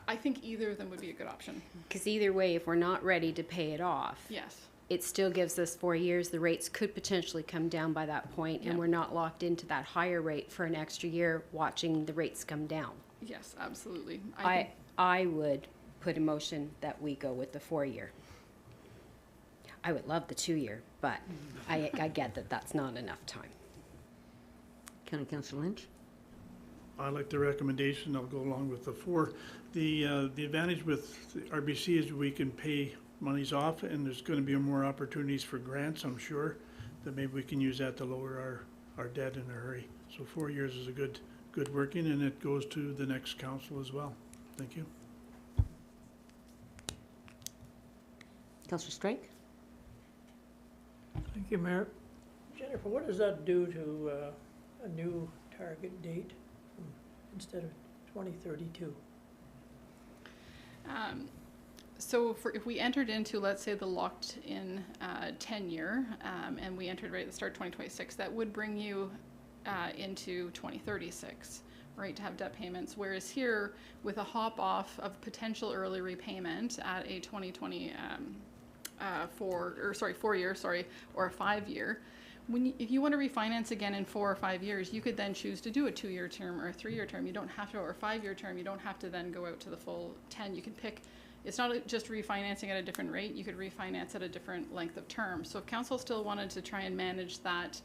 I: I think either of them would be a good option.
J: Because either way, if we're not ready to pay it off,
I: Yes.
J: it still gives us 4 years. The rates could potentially come down by that point, and
I: Yeah.
J: we're not locked into that higher rate for an extra year watching the rates come down.
I: Yes, absolutely.
J: I would put a motion that we go with the 4-year. I would love the 2-year, but I get that that's not enough time.
A: County Councillor Lynch?
E: I like the recommendation. I'll go along with the 4. The advantage with the RBC is we can pay monies off, and there's going to be more opportunities for grants, I'm sure, that maybe we can use that to lower our debt in a hurry. So 4 years is a good working, and it goes to the next council as well. Thank you.
A: Councillor Strike?
K: Thank you, Mayor. Jennifer, what does that do to a new target date instead of 2032?
I: So if we entered into, let's say, the locked-in 10-year, and we entered right at the start of 2026, that would bring you into 2036, right, to have debt payments. Whereas here, with a hop-off of potential early repayment at a 4-year, or a 5-year, if you want to refinance again in 4 or 5 years, you could then choose to do a 2-year term or a 3-year term. You don't have to, or a 5-year term. You don't have to then go out to the full 10. You can pick. It's not just refinancing at a different rate. You could refinance at a different length of term. So if council still wanted to try and manage that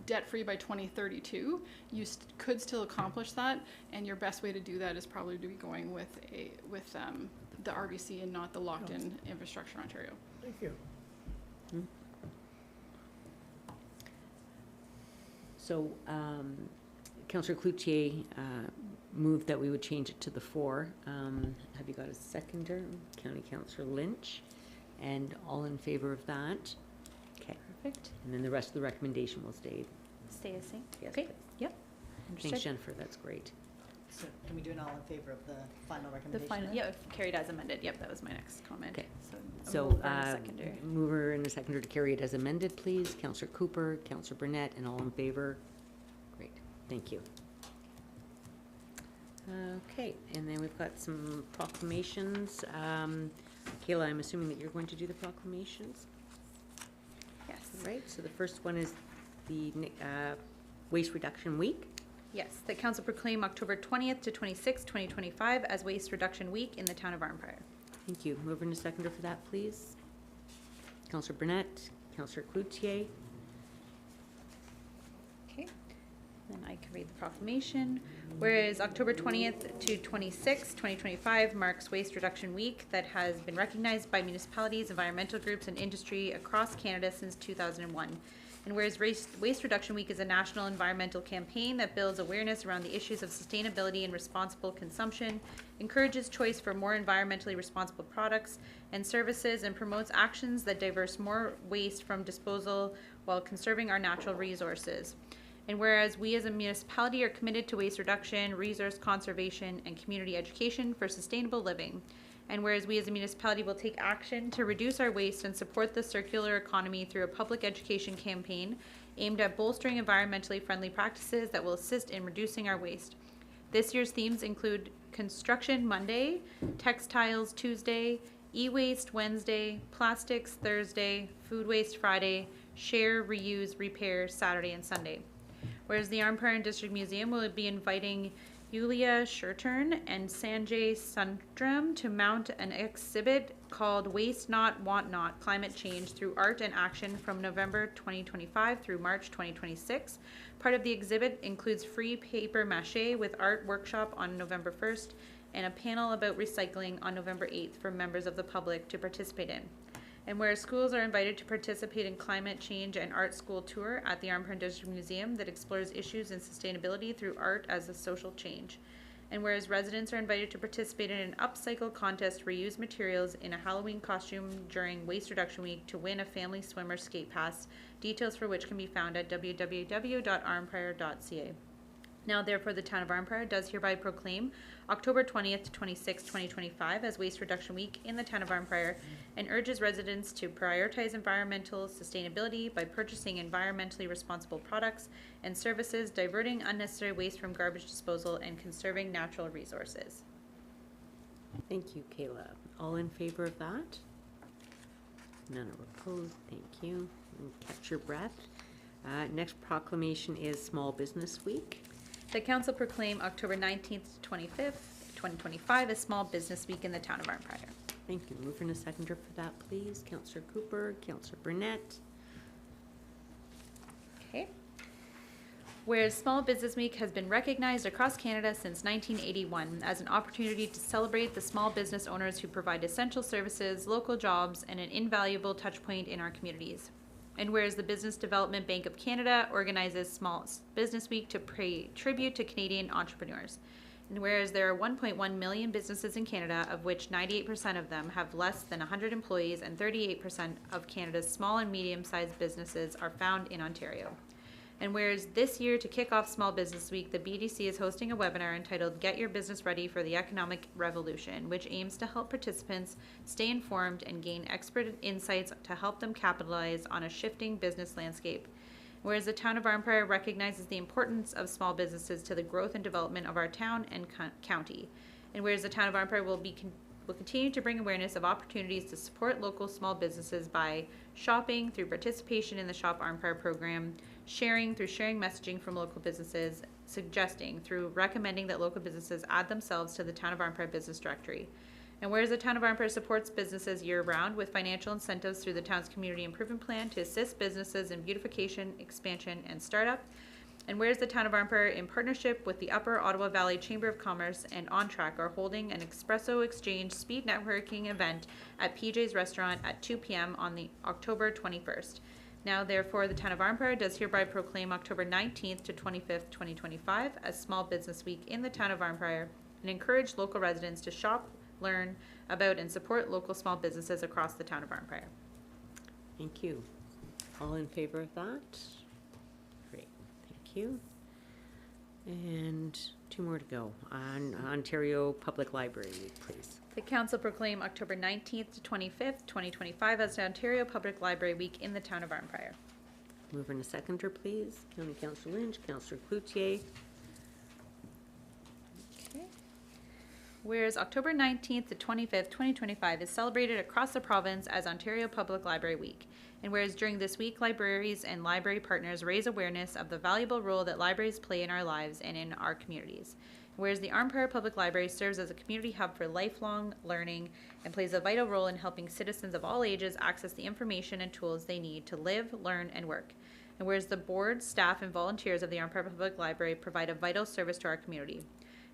I: debt-free by 2032, you could still accomplish that. And your best way to do that is probably to be going with the RBC and not the locked-in Infrastructure Ontario.
K: Thank you.
A: So, Councillor Cloutier moved that we would change it to the 4. Have you got a seconder? County Councillor Lynch. And all in favor of that? Okay.
B: Perfect.
A: And then the rest of the recommendation will stay.
B: Stay the same.
A: Yes,
B: Okay.
A: please.
B: Yep.
A: Thanks,
B: Understood.
A: Jennifer. That's great.
F: So can we do an all in favor of the final
B: The
F: recommendation?
B: final,
F: then?
B: yeah, carried as amended. Yep, that was my next comment.
A: Okay.
B: So,
A: So,
B: a mover and a seconder.
A: mover and a seconder to carry it as amended, please. Councillor Cooper, Councillor Burnett, and all in favor? Great. Thank you. Okay, and then we've got some proclamations. Kayla, I'm assuming that you're going to do the proclamations?
B: Yes.
A: All right, so the first one is the Waste Reduction Week.
B: Yes, the council proclaim October 20th to 26th, 2025 as Waste Reduction Week in the town of Arnprior.
A: Thank you. Mover and a seconder for that, please. Councillor Burnett, Councillor Cloutier.
B: Okay, then I can read the proclamation. Whereas October 20th to 26th, 2025 marks Waste Reduction Week that has been recognized by municipalities, environmental groups, and industry across Canada since 2001. And whereas Waste Reduction Week is a national environmental campaign that builds awareness around the issues of sustainability and responsible consumption, encourages choice for more environmentally responsible products and services, and promotes actions that divert more waste from disposal while conserving our natural resources. And whereas we as a municipality are committed to waste reduction, resource conservation, and community education for sustainable living. And whereas we as a municipality will take action to reduce our waste and support the circular economy through a public education campaign aimed at bolstering environmentally friendly practices that will assist in reducing our waste. This year's themes include Construction Monday, Textiles Tuesday, E-Waste Wednesday, Plastics Thursday, Food Waste Friday, Share, Reuse, Repair Saturday and Sunday. Whereas the Arnprior District Museum will be inviting Yulia Shurturn and Sanjay Sundram to mount an exhibit called Waste Not, Want Not, Climate Change Through Art and Action from November 2025 through March 2026. Part of the exhibit includes free paper mache with art workshop on November 1st and a panel about recycling on November 8th for members of the public to participate in. And whereas schools are invited to participate in climate change and art school tour at the Arnprior District Museum that explores issues in sustainability through art as a social change. And whereas residents are invited to participate in an upcycle contest to reuse materials in a Halloween costume during Waste Reduction Week to win a family swimmer skate pass, details for which can be found at www.arnprior.ca. Now, therefore, the Town of Arnprior does hereby proclaim October 20th to 26th, 2025 as Waste Reduction Week in the Town of Arnprior and urges residents to prioritize environmental sustainability by purchasing environmentally responsible products and services, diverting unnecessary waste from garbage disposal, and conserving natural resources.
A: Thank you, Kayla. All in favor of that? None are opposed. Thank you. And catch your breath. Next proclamation is Small Business Week.
B: The council proclaim October 19th to 25th, 2025 as Small Business Week in the Town of Arnprior.
A: Thank you. Mover and a seconder for that, please. Councillor Cooper, Councillor Burnett.
B: Okay. Whereas Small Business Week has been recognized across Canada since 1981 as an opportunity to celebrate the small business owners who provide essential services, local jobs, and an invaluable touchpoint in our communities. And whereas the Business Development Bank of Canada organizes Small Business Week to pay tribute to Canadian entrepreneurs. And whereas there are 1.1 million businesses in Canada, of which 98% of them have less than 100 employees, and 38% of Canada's small and medium-sized businesses are found in Ontario. And whereas this year, to kick off Small Business Week, the BDC is hosting a webinar entitled Get Your Business Ready for the Economic Revolution, which aims to help participants stay informed and gain expert insights to help them capitalize on a shifting business landscape. Whereas the Town of Arnprior recognizes the importance of small businesses to the growth and development of our town and county. And whereas the Town of Arnprior will continue to bring awareness of opportunities to support local small businesses by shopping through participation in the Shop Arnprior program, sharing through sharing messaging from local businesses, suggesting through recommending that local businesses add themselves to the Town of Arnprior Business Directory. And whereas the Town of Arnprior supports businesses year-round with financial incentives through the town's Community Improvement Plan to assist businesses in beautification, expansion, and startup. And whereas the Town of Arnprior, in partnership with the Upper Ottawa Valley Chamber of Commerce and On Track, are holding an Espresso Exchange speed networking event at PJ's Restaurant at 2 p.m. on the October 21st. Now, therefore, the Town of Arnprior does hereby proclaim October 19th to 25th, 2025 as Small Business Week in the Town of Arnprior and encourage local residents to shop, learn about, and support local small businesses across the Town of Arnprior.
A: Thank you. All in favor of that? Great. Thank you. And two more to go. On Ontario Public Library Week, please.
B: The Council proclaim October 19th to 25th, 2025 as Ontario Public Library Week in the Town of Arnprior.
A: Mover and a seconder, please. County Councillor Lynch, Councillor Cloutier.
B: Okay. Whereas October 19th to 25th, 2025 is celebrated across the province as Ontario Public Library Week. And whereas during this week, libraries and library partners raise awareness of the valuable role that libraries play in our lives and in our communities. Whereas the Arnprior Public Library serves as a community hub for lifelong learning and plays a vital role in helping citizens of all ages access the information and tools they need to live, learn, and work. And whereas the board, staff, and volunteers of the Arnprior Public Library provide a vital service to our community.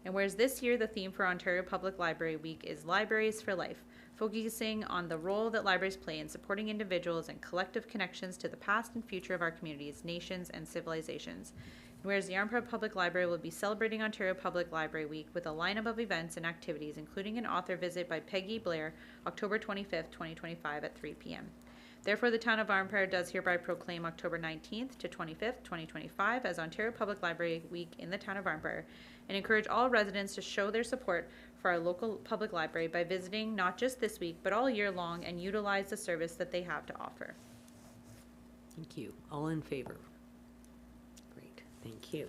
B: And whereas this year the theme for Ontario Public Library Week is Libraries for Life, focusing on the role that libraries play in supporting individuals and collective connections to the past and future of our communities, nations, and civilizations. Whereas the Arnprior Public Library will be celebrating Ontario Public Library Week with a lineup of events and activities, including an author visit by Peggy Blair, October 25th, 2025 at 3 p.m. Therefore, the Town of Arnprior does hereby proclaim October 19th to 25th, 2025 as Ontario Public Library Week in the Town of Arnprior, and encourage all residents to show their support for our local public library by visiting not just this week, but all year long, and utilize the service that they have to offer.
A: Thank you. All in favor? Great, thank you.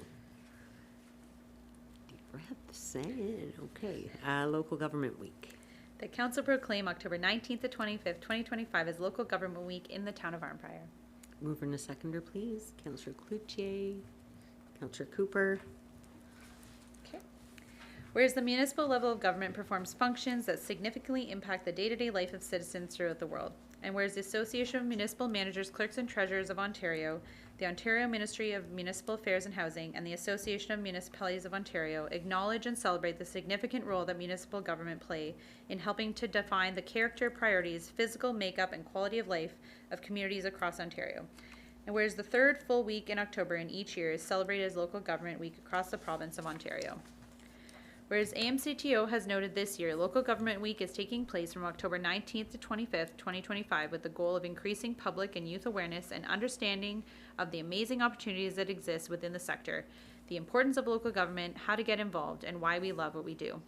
A: Deep breath, sand. Okay, local government week.
B: The council proclaim October 19th to 25th, 2025 as Local Government Week in the Town of Arnprior.
A: Mover and a seconder, please. Councillor Cloutier, Councillor Cooper.
B: Whereas the municipal level of government performs functions that significantly impact the day-to-day life of citizens throughout the world. And whereas the Association of Municipal Managers, Clerks and Treasurers of Ontario, the Ontario Ministry of Municipal Affairs and Housing, and the Association of Municipalities of Ontario acknowledge and celebrate the significant role that municipal government play in helping to define the character, priorities, physical makeup, and quality of life of communities across Ontario. And whereas the third full week in October in each year is celebrated as Local Government Week across the province of Ontario. Whereas AMCTO has noted this year, Local Government Week is taking place from October 19th to 25th, 2025, with the goal of increasing public and youth awareness and understanding of the amazing opportunities that exist within the sector, the importance of local government, how to get involved, and why we love what we do.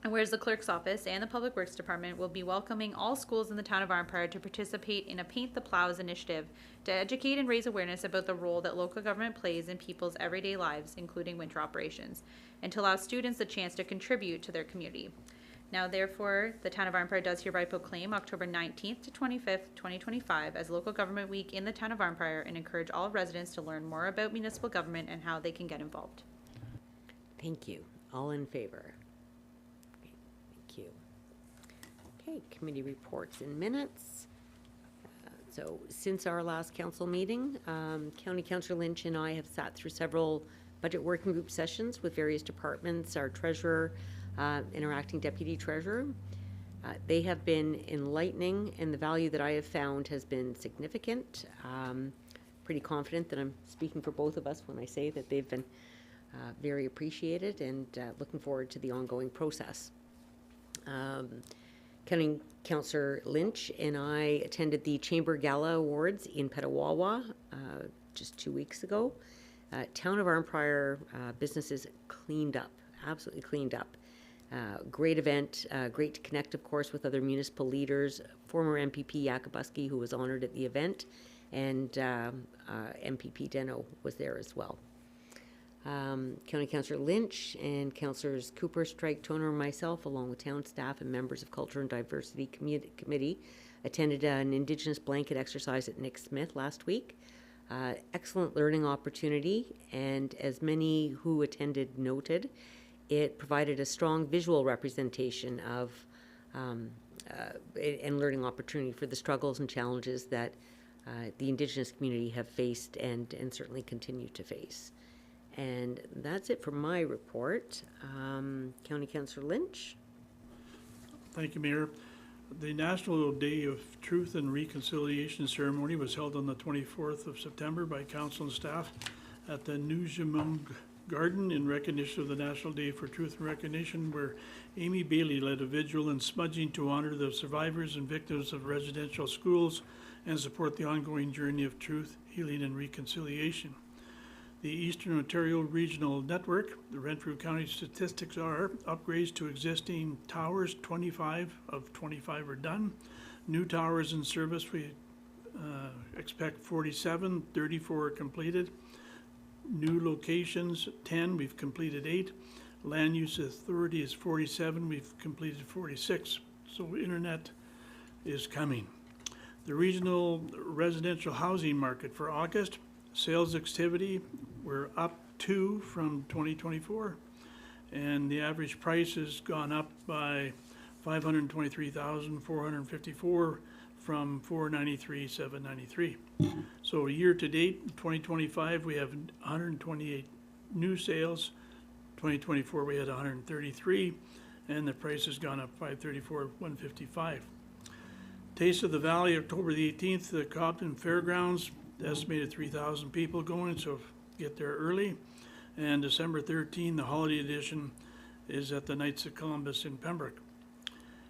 B: And whereas the Clerk's Office and the Public Works Department will be welcoming all schools in the Town of Arnprior to participate in a Paint the Plows initiative to educate and raise awareness about the role that local government plays in people's everyday lives, including winter operations, and to allow students the chance to contribute to their community. Now, therefore, the Town of Arnprior does hereby proclaim October 19th to 25th, 2025 as Local Government Week in the Town of Arnprior and encourage all residents to learn more about municipal government and how they can get involved.
A: Thank you. All in favor? Okay, thank you. Okay, committee reports and minutes. So since our last council meeting, County Councillor Lynch and I have sat through several budget working group sessions with various departments, our treasurer, interacting deputy treasurer. They have been enlightening, and the value that I have found has been significant. Pretty confident that I'm speaking for both of us when I say that they've been very appreciated, and looking forward to the ongoing process. County Councillor Lynch and I attended the Chamber Gala Awards in Petawawa just 2 weeks ago. Town of Arnprior businesses cleaned up, absolutely cleaned up. Great event, great to connect, of course, with other municipal leaders. Former MPP Yakubuski, who was honored at the event, and MPP Deno was there as well. County Councillor Lynch and Councillors Cooper, Strike, Toner, and myself, along with town staff and members of Culture and Diversity Committee, attended an Indigenous blanket exercise at Nick Smith last week. Excellent learning opportunity, and as many who attended noted, it provided a strong visual representation of and learning opportunity for the struggles and challenges that the Indigenous community have faced and certainly continue to face. And that's it for my report. County Councillor Lynch.
E: Thank you, Mayor. The National Day of Truth and Reconciliation ceremony was held on the 24th of September by council and staff at the Nujamung Garden in recognition of the National Day for Truth and Recognition, where Amy Bailey led a vigil and smudging to honor the survivors and victims of residential schools and support the ongoing journey of truth, healing, and reconciliation. The Eastern Ontario Regional Network, the Renfrew County statistics are upgrades to existing towers, 25 of 25 are done. New towers in service, we expect 47, 34 are completed. New locations, 10, we've completed 8. Land Use Authority is 47, we've completed 46. So internet is coming. The regional residential housing market for August, sales activity, we're up 2 from 2024. and the average price has gone up by $523,454 from $493,793. So year to date, 2025, we have 128 new sales. 2024, we had 133, and the price has gone up $534,155. Taste of the Valley, October the 18th, the Cobden Fairgrounds, estimated 3,000 people going, so get there early. And December 13, the holiday edition is at the Knights of Columbus in Pembroke.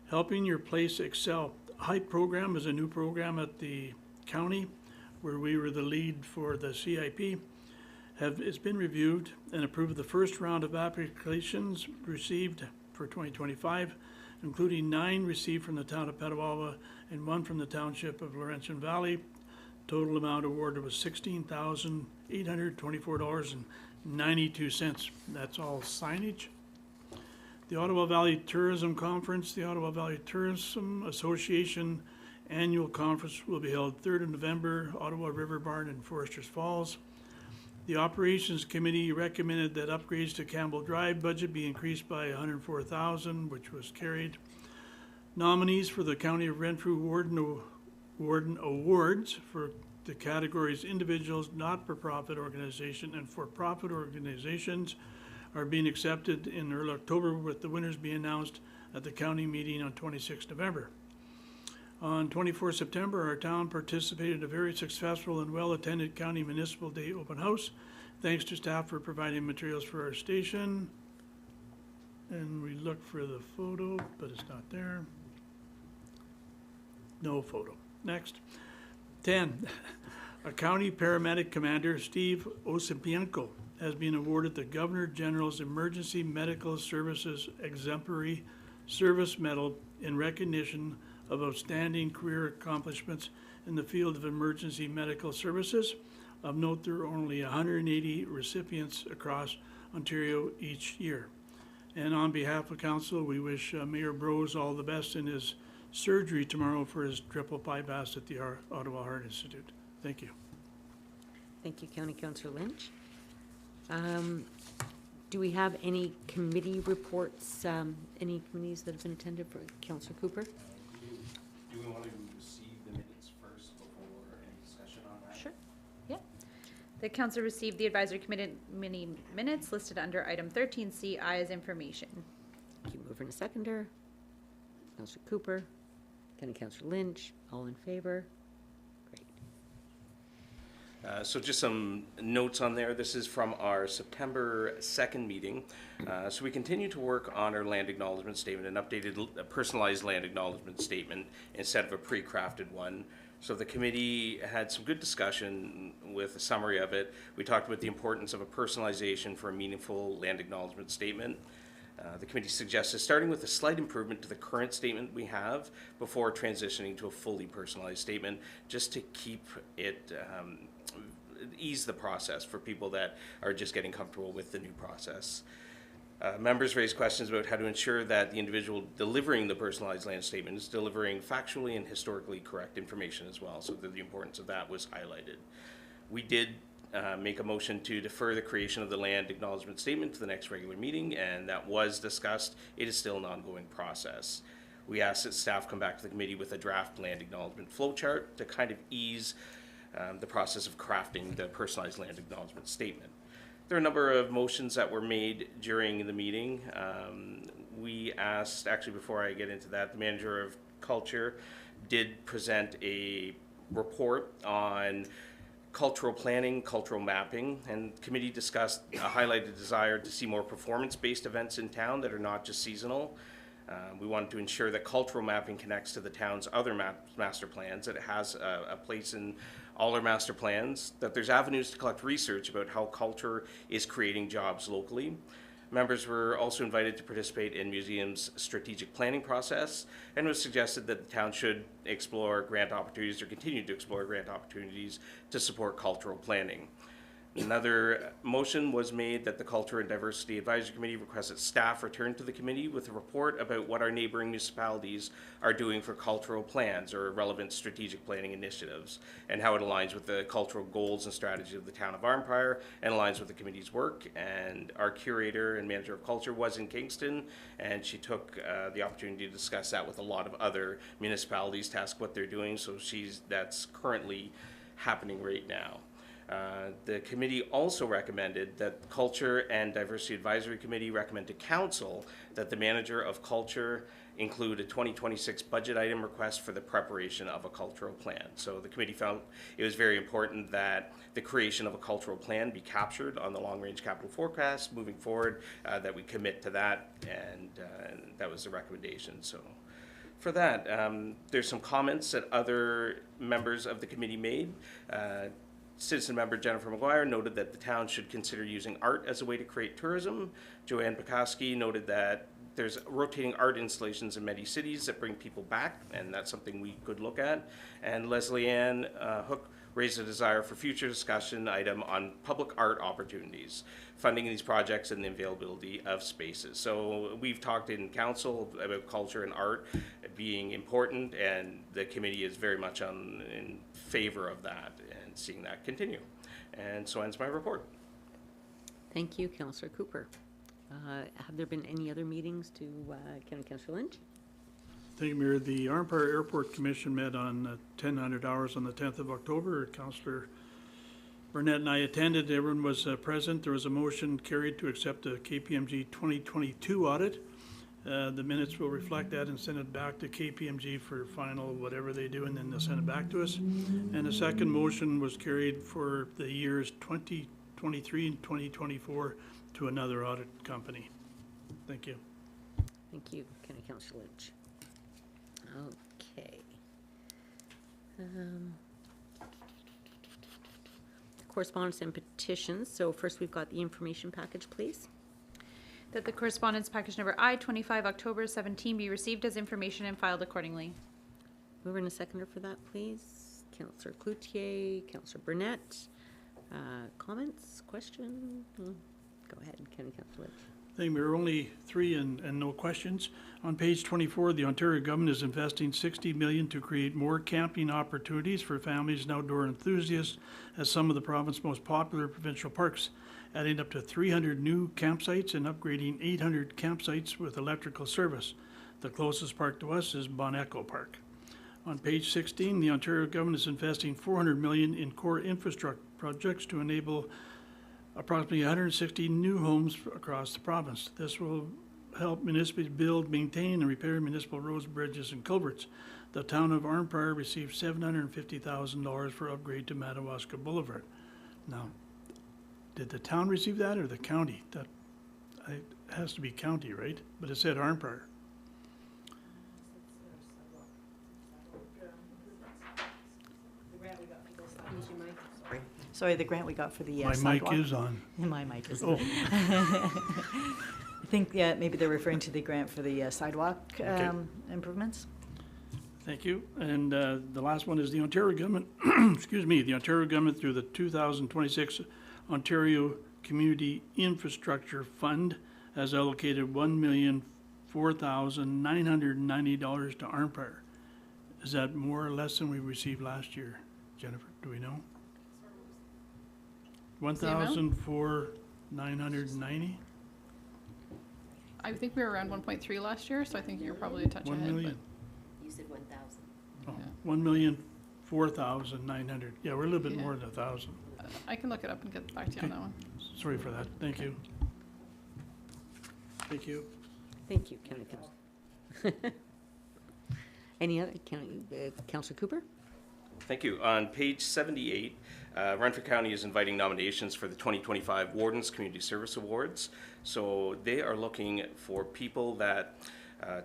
E: Helping Your Place Excel. Hype program is a new program at the county where we were the lead for the CIP. It's been reviewed and approved the first round of applications received for 2025, including 9 received from the town of Petawawa and 1 from the township of Laurentian Valley. Total amount awarded was $16,824.92. That's all signage. The Ottawa Valley Tourism Conference, the Ottawa Valley Tourism Association Annual Conference will be held 3rd of November, Ottawa River Barn in Foresters Falls. The Operations Committee recommended that upgrades to Campbell Drive budget be increased by $104,000, which was carried. Nominees for the County of Renfrew Warden Awards for the categories individuals, not-for-profit organization, and for-profit organizations are being accepted in early October, with the winners being announced at the county meeting on 26 November. On 24 September, our town participated in a very successful and well-attended County Municipal Day open house. Thanks to staff for providing materials for our station. And we look for the photo, but it's not there. No photo. Next. 10. A county paramedic commander, Steve Osipienko, has been awarded the Governor General's Emergency Medical Services Exemplary Service Medal in recognition of outstanding career accomplishments in the field of emergency medical services. Of note, there are only 180 recipients across Ontario each year. And on behalf of council, we wish Mayor Brose all the best in his surgery tomorrow for his triple bypass at the Ottawa Heart Institute. Thank you.
A: Thank you, County Councillor Lynch. Do we have any committee reports, any committees that have been attended for Councillor Cooper?
D: Do we want to receive the minutes first before any discussion on that?
B: Sure. Yeah. The council received the advisory committee minutes listed under item 13C I as information.
A: Thank you. Mover and a seconder. Councillor Cooper, County Councillor Lynch, all in favor? Great.
D: So just some notes on there. This is from our September 2nd meeting. So we continue to work on our land acknowledgement statement, an updated personalized land acknowledgement statement instead of a pre-crafted one. So the committee had some good discussion with a summary of it. We talked about the importance of a personalization for a meaningful land acknowledgement statement. The committee suggested starting with a slight improvement to the current statement we have before transitioning to a fully personalized statement, just to keep it, ease the process for people that are just getting comfortable with the new process. Members raised questions about how to ensure that the individual delivering the personalized land statement is delivering factually and historically correct information as well, so that the importance of that was highlighted. We did make a motion to defer the creation of the land acknowledgement statement to the next regular meeting, and that was discussed. It is still an ongoing process. We asked that staff come back to the committee with a draft land acknowledgement flowchart to kind of ease the process of crafting the personalized land acknowledgement statement. There are a number of motions that were made during the meeting. We asked, actually before I get into that, the manager of culture did present a report on cultural planning, cultural mapping, and the committee discussed a highlighted desire to see more performance-based events in town that are not just seasonal. We wanted to ensure that cultural mapping connects to the town's other master plans, that it has a place in all our master plans, that there's avenues to collect research about how culture is creating jobs locally. Members were also invited to participate in museum's strategic planning process, and it was suggested that the town should explore grant opportunities or continue to explore grant opportunities to support cultural planning. Another motion was made that the Culture and Diversity Advisory Committee requests that staff return to the committee with a report about what our neighboring municipalities are doing for cultural plans or relevant strategic planning initiatives, and how it aligns with the cultural goals and strategies of the town of Arnprior and aligns with the committee's work. And our curator and manager of culture was in Kingston, and she took the opportunity to discuss that with a lot of other municipalities to ask what they're doing. So that's currently happening right now. The committee also recommended that Culture and Diversity Advisory Committee recommend to Council that the manager of culture include a 2026 budget item request for the preparation of a cultural plan. So the committee found it was very important that the creation of a cultural plan be captured on the long-range capital forecast moving forward, that we commit to that, and that was the recommendation. So for that, there's some comments that other members of the committee made. Citizen member Jennifer McGuire noted that the town should consider using art as a way to create tourism. Joanne Pekoski noted that there's rotating art installations in many cities that bring people back, and that's something we could look at. And Leslie Ann Hook raised a desire for future discussion item on public art opportunities, funding these projects, and the availability of spaces. So we've talked in council about culture and art being important, and the committee is very much in favor of that and seeing that continue. And so ends my report.
A: Thank you, Councillor Cooper. Have there been any other meetings to Councillor Lynch?
E: Thank you, Mayor. The Arnprior Airport Commission met on 1000 hours on the 10th of October. Councillor Burnett and I attended. Everyone was present. There was a motion carried to accept the KPMG 2022 audit. The minutes will reflect that and send it back to KPMG for final whatever they do, and then they'll send it back to us. And the second motion was carried for the years 2023 and 2024 to another audit company. Thank you.
A: Thank you, Councillor Lynch. Okay. Correspondence and petitions. So first we've got the information package, please.
B: That the correspondence package number I-25 October 17 be received as information and filed accordingly.
A: Mover and a seconder for that, please. Councillor Cloutier, Councillor Burnett. Comments, question? Go ahead, Councillor Lynch.
E: Thank you, Mayor. Only three and no questions. On page 24, the Ontario government is investing $60 million to create more camping opportunities for families and outdoor enthusiasts at some of the province's most popular provincial parks, adding up to 300 new campsites and upgrading 800 campsites with electrical service. The closest park to us is Bon Echo Park. On page 16, the Ontario government is investing $400 million in core infrastructure projects to enable approximately 160 new homes across the province. This will help municipalities build, maintain, and repair municipal roads, bridges, and culverts. The town of Arnprior received $750,000 for upgrade to Madawaska Boulevard. Now, did the town receive that or the county? That it has to be county, right? But it said Arnprior.
F: Sorry, the grant we got for the
E: My
F: sidewalk.
E: mic is on.
F: My mic is.
E: Oh,
F: I think maybe they're referring to the grant for the sidewalk improvements.
E: thank you. And the last one is the Ontario government, excuse me, the Ontario government through the 2026 Ontario Community Infrastructure Fund has allocated $1,004,990 to Arnprior. Is that more or less than we received last year? Jennifer, do we know? 1,004,990?
I: I think we were around 1.3 last year, so I think you're probably a touch
E: 1
I: ahead.
E: million?
J: You said 1,000.
E: Oh,
I: Yeah.
E: 1,004,900. Yeah, we're a little bit
I: Yeah.
E: more than 1,000.
I: But I can look it up and get back to you on
E: Okay.
I: that one.
E: Sorry for that. Thank you. Thank you.
A: Thank you, County Council. Any other, Councillor Cooper?
D: Thank you. On page 78, Renfrew County is inviting nominations for the 2025 Wardens Community Service Awards. So they are looking for people that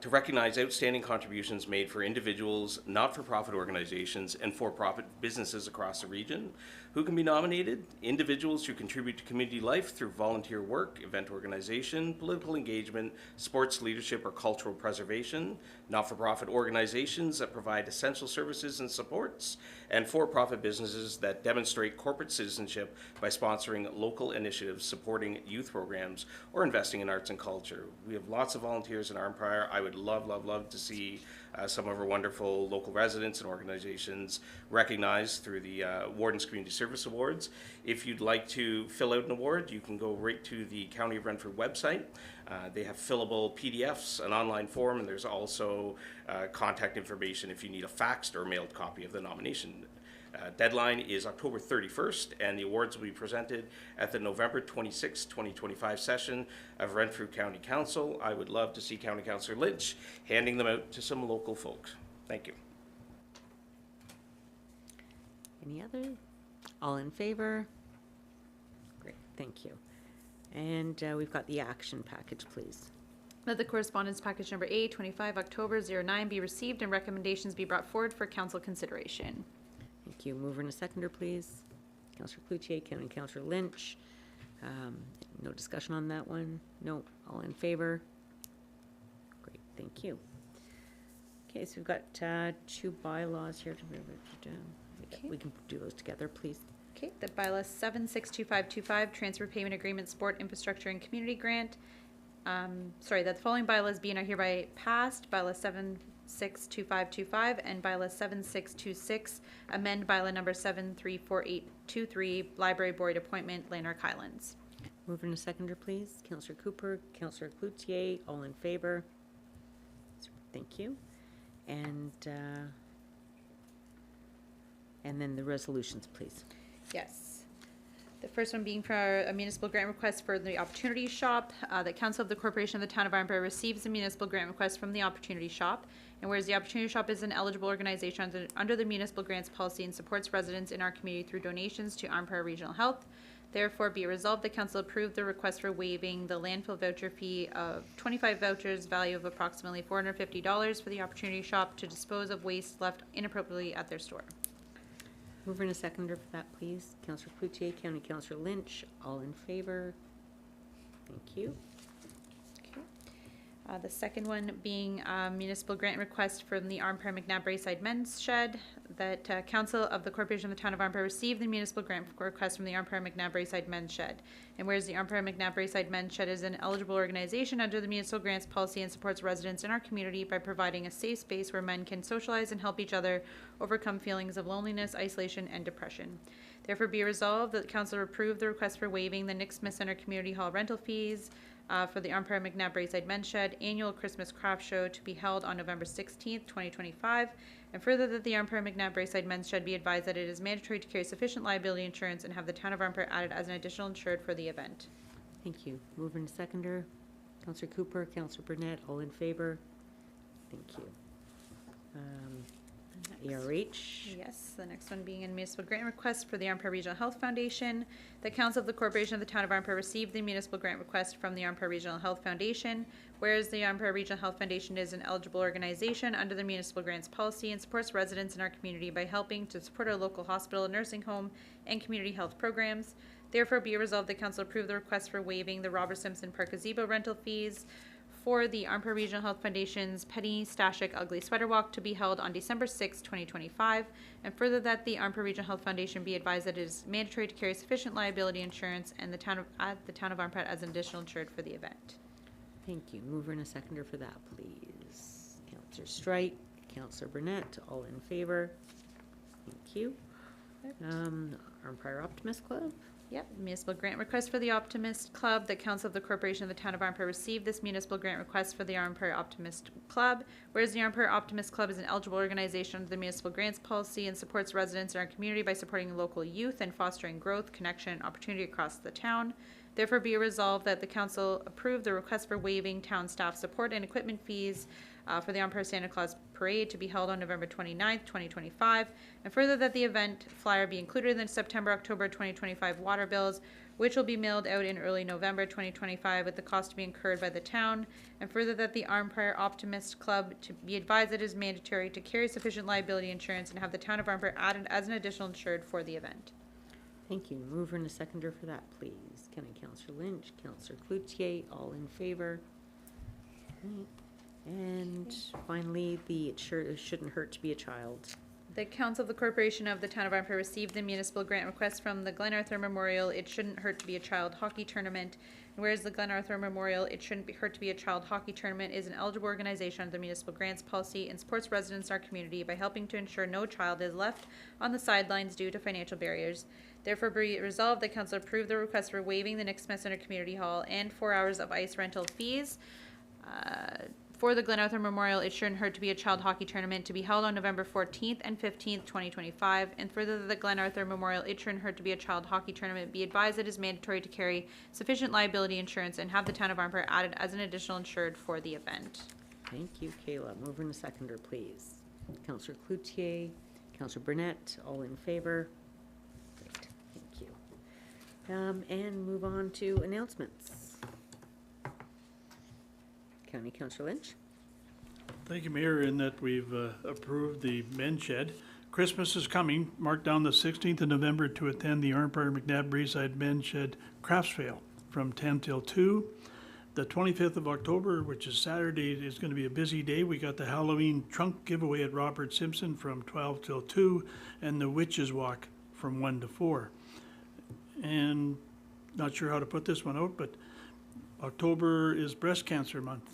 D: to recognize outstanding contributions made for individuals, not-for-profit organizations, and for-profit businesses across the region. Who can be nominated? Individuals who contribute to community life through volunteer work, event organization, political engagement, sports leadership, or cultural preservation, not-for-profit organizations that provide essential services and supports, and for-profit businesses that demonstrate corporate citizenship by sponsoring local initiatives, supporting youth programs, or investing in arts and culture. We have lots of volunteers in Arnprior. I would love to see some of our wonderful local residents and organizations recognized through the Warden's Community Service Awards. If you'd like to fill out an award, you can go right to the County of Renfrew website. They have fillable PDFs, an online form, and there's also contact information if you need a faxed or mailed copy of the nomination. Deadline is October 31st, and the awards will be presented at the November 26, 2025 session of Renfrew County Council. I would love to see County Councillor Lynch handing them out to some local folks. Thank you.
A: Any other? All in favor? Great, thank you. And we've got the action package, please.
B: That the correspondence package number A, 25 October 09 be received and recommendations be brought forward for council consideration.
A: Thank you. Mover and a seconder, please. Councillor Cloutier, County Councillor Lynch. No discussion on that one? No. All in favor? Great, thank you. Okay, so we've got two bylaws here.
B: Okay.
A: We can do those together, please.
B: Okay, the bylaw 762525, transfer payment agreement, sport infrastructure and community grant. That the following bylaws be and are hereby passed. Bylaw 762525 and bylaw 7626, amend bylaw number 734823, library board appointment, Lanark Highlands.
A: Mover and a seconder, please. Councillor Cooper, Councillor Cloutier, all in favor? Thank you. And then the resolutions, please.
B: Yes. The first one being for a municipal grant request for the Opportunity Shop. The Council of the Corporation of the Town of Arnprior receives a municipal grant request from the Opportunity Shop. And whereas the Opportunity Shop is an eligible organization under the municipal grants policy and supports residents in our community through donations to Arnprior Regional Health, therefore be it resolved, the council approved the request for waiving the landfill voucher fee of 25 vouchers, value of approximately $450 for the Opportunity Shop to dispose of waste left inappropriately at their store.
A: Mover and a seconder for that, please. Councillor Cloutier, County Councillor Lynch, all in favor? Thank you.
B: Okay. The second one being a municipal grant request from the Arnprior McNabb Braeside Men's Shed. That Council of the Corporation of the Town of Arnprior received the municipal grant request from the Arnprior McNabb Braeside Men's Shed. And whereas the Arnprior McNabb Braeside Men's Shed is an eligible organization under the municipal grants policy and supports residents in our community by providing a safe space where men can socialize and help each other overcome feelings of loneliness, isolation, and depression. Therefore be resolved that the council approve the request for waiving the Nick Smith Center Community Hall rental fees for the Arnprior McNabb Braeside Men's Shed annual Christmas craft show to be held on November 16th, 2025. And further that the Arnprior McNabb Braeside Men's Shed be advised that it is mandatory to carry sufficient liability insurance and have the Town of Arnprior added as an additional insured for the event.
A: Thank you. Mover and seconder. Councillor Cooper, Councillor Burnett, all in favor? Thank you. ARH.
B: Yes, the next one being a municipal grant request for the Arnprior Regional Health Foundation. The Council of the Corporation of the Town of Arnprior received the municipal grant request from the Arnprior Regional Health Foundation. Whereas the Arnprior Regional Health Foundation is an eligible organization under the municipal grants policy and supports residents in our community by helping to support our local hospital, nursing home, and community health programs. Therefore be it resolved the council approve the request for waiving the Robert Simpson Park Gazebo rental fees for the Arnprior Regional Health Foundation's Penny Stashik Ugly Sweater Walk to be held on December 6, 2025, and further that the Arnprior Regional Health Foundation be advised that it is mandatory to carry sufficient liability insurance and the town of Arnprior as an additional insured for the event.
A: Thank you. Mover and a seconder for that, please. Councillor Strite, Councillor Burnett, all in favor? Thank you. Arnprior Optimist Club.
B: Yep, municipal grant request for the Optimist Club. The Council of the Corporation of the Town of Arnprior received this municipal grant request for the Arnprior Optimist Club. Whereas the Arnprior Optimist Club is an eligible organization under the municipal grants policy and supports residents in our community by supporting local youth and fostering growth, connection, and opportunity across the town. Therefore be resolved that the council approve the request for waiving town staff support and equipment fees for the Arnprior Santa Claus Parade to be held on November 29th, 2025, and further that the event flyer be included in the September-October 2025 water bills which will be mailed out in early November 2025 with the cost to be incurred by the town. And further, that the Arnprior Optimist Club to be advised that it is mandatory to carry sufficient liability insurance and have the town of Arnprior added as an additional insured for the event.
A: Thank you. Mover and a seconder for that, please. County Councillor Lynch, Councillor Cloutier, all in favor. Right. And finally, the it shouldn't hurt to be a child.
B: The Council of the Corporation of the Town of Arnprior received the municipal grant request from the Glen Arthur Memorial It Shouldn't Hurt to Be a Child hockey tournament. And whereas the Glen Arthur Memorial It Shouldn't Hurt to Be a Child hockey tournament is an eligible organization under the municipal grants policy and supports residents in our community by helping to ensure no child is left on the sidelines due to financial barriers. Therefore, be it resolved that Council approve the request for waiving the Nick Smith Center Community Hall and 4 hours of ice rental fees. For the Glen Arthur Memorial It Shouldn't Hurt to Be a Child hockey tournament to be held on November 14th and 15th, 2025. And further, that the Glen Arthur Memorial It Shouldn't Hurt to Be a Child hockey tournament be advised it is mandatory to carry sufficient liability insurance and have the town of Arnprior added as an additional insured for the event.
A: Thank you, Kayla. Mover and a seconder, please. Councillor Cloutier, Councillor Burnett, all in favor. Great, thank you. And move on to announcements. County Councillor Lynch.
E: Thank you, Mayor, in that we've approved the men's shed. Christmas is coming. Mark down the 16th of November to attend the Arnprior McNabb Braeside Men's Shed Crafts Fail from 10 till 2. The 25th of October, which is Saturday, is going to be a busy day. We got the Halloween trunk giveaway at Robert Simpson from 12 till 2 and the Witches Walk from 1 to 4. And not sure how to put this one out, but October is Breast Cancer Month.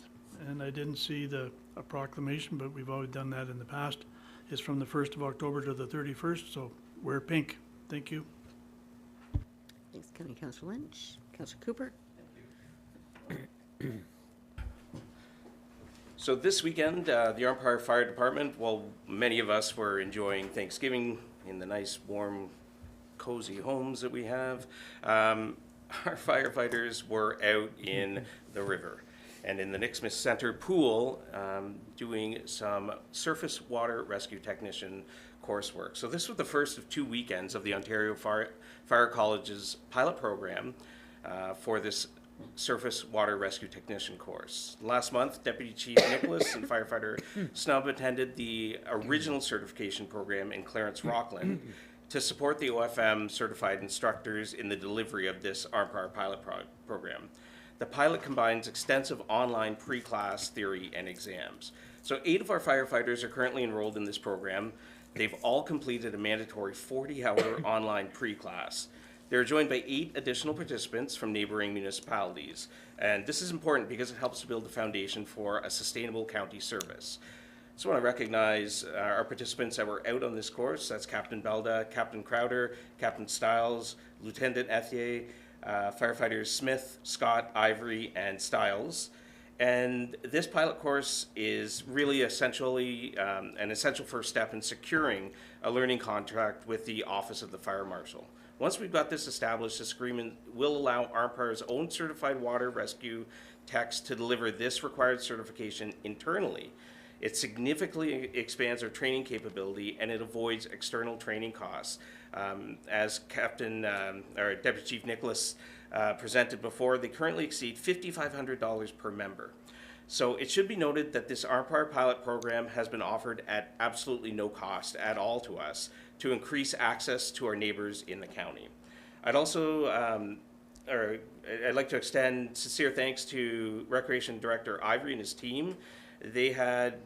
E: And I didn't see a proclamation, but we've always done that in the past. It's from the 1st of October to the 31st, so wear pink. Thank you.
A: Thanks, County Councillor Lynch. Councillor Cooper.
D: So this weekend, the Arnprior Fire Department, well, many of us were enjoying Thanksgiving in the nice, warm, cozy homes that we have. Our firefighters were out in the river and in the Nick Smith Center pool doing some surface water rescue technician coursework. So this was the first of 2 weekends of the Ontario Fire College's pilot program for this surface water rescue technician course. Last month, Deputy Chief Nicholas and Firefighter Snub attended the original certification program in Clarence, Rockland to support the OFM certified instructors in the delivery of this Arnprior pilot program. The pilot combines extensive online pre-class theory and exams. So 8 of our firefighters are currently enrolled in this program. They've all completed a mandatory 40-hour online pre-class. They're joined by 8 additional participants from neighboring municipalities. And this is important because it helps to build the foundation for a sustainable county service. So I want to recognize our participants that were out on this course. That's Captain Belda, Captain Crowder, Captain Stiles, Lieutenant Ethier, firefighters Smith, Scott, Ivory, and Stiles. And this pilot course is really essentially an essential first step in securing a learning contract with the Office of the Fire Marshal. Once we've got this established, this agreement will allow Arnprior's own certified water rescue techs to deliver this required certification internally. It significantly expands our training capability and it avoids external training costs. As Deputy Chief Nicholas presented before, they currently exceed $5,500 per member. So it should be noted that this Arnprior pilot program has been offered at absolutely no cost at all to us to increase access to our neighbors in the county. I'd also, I'd like to extend sincere thanks to Recreation Director Ivory and his team. They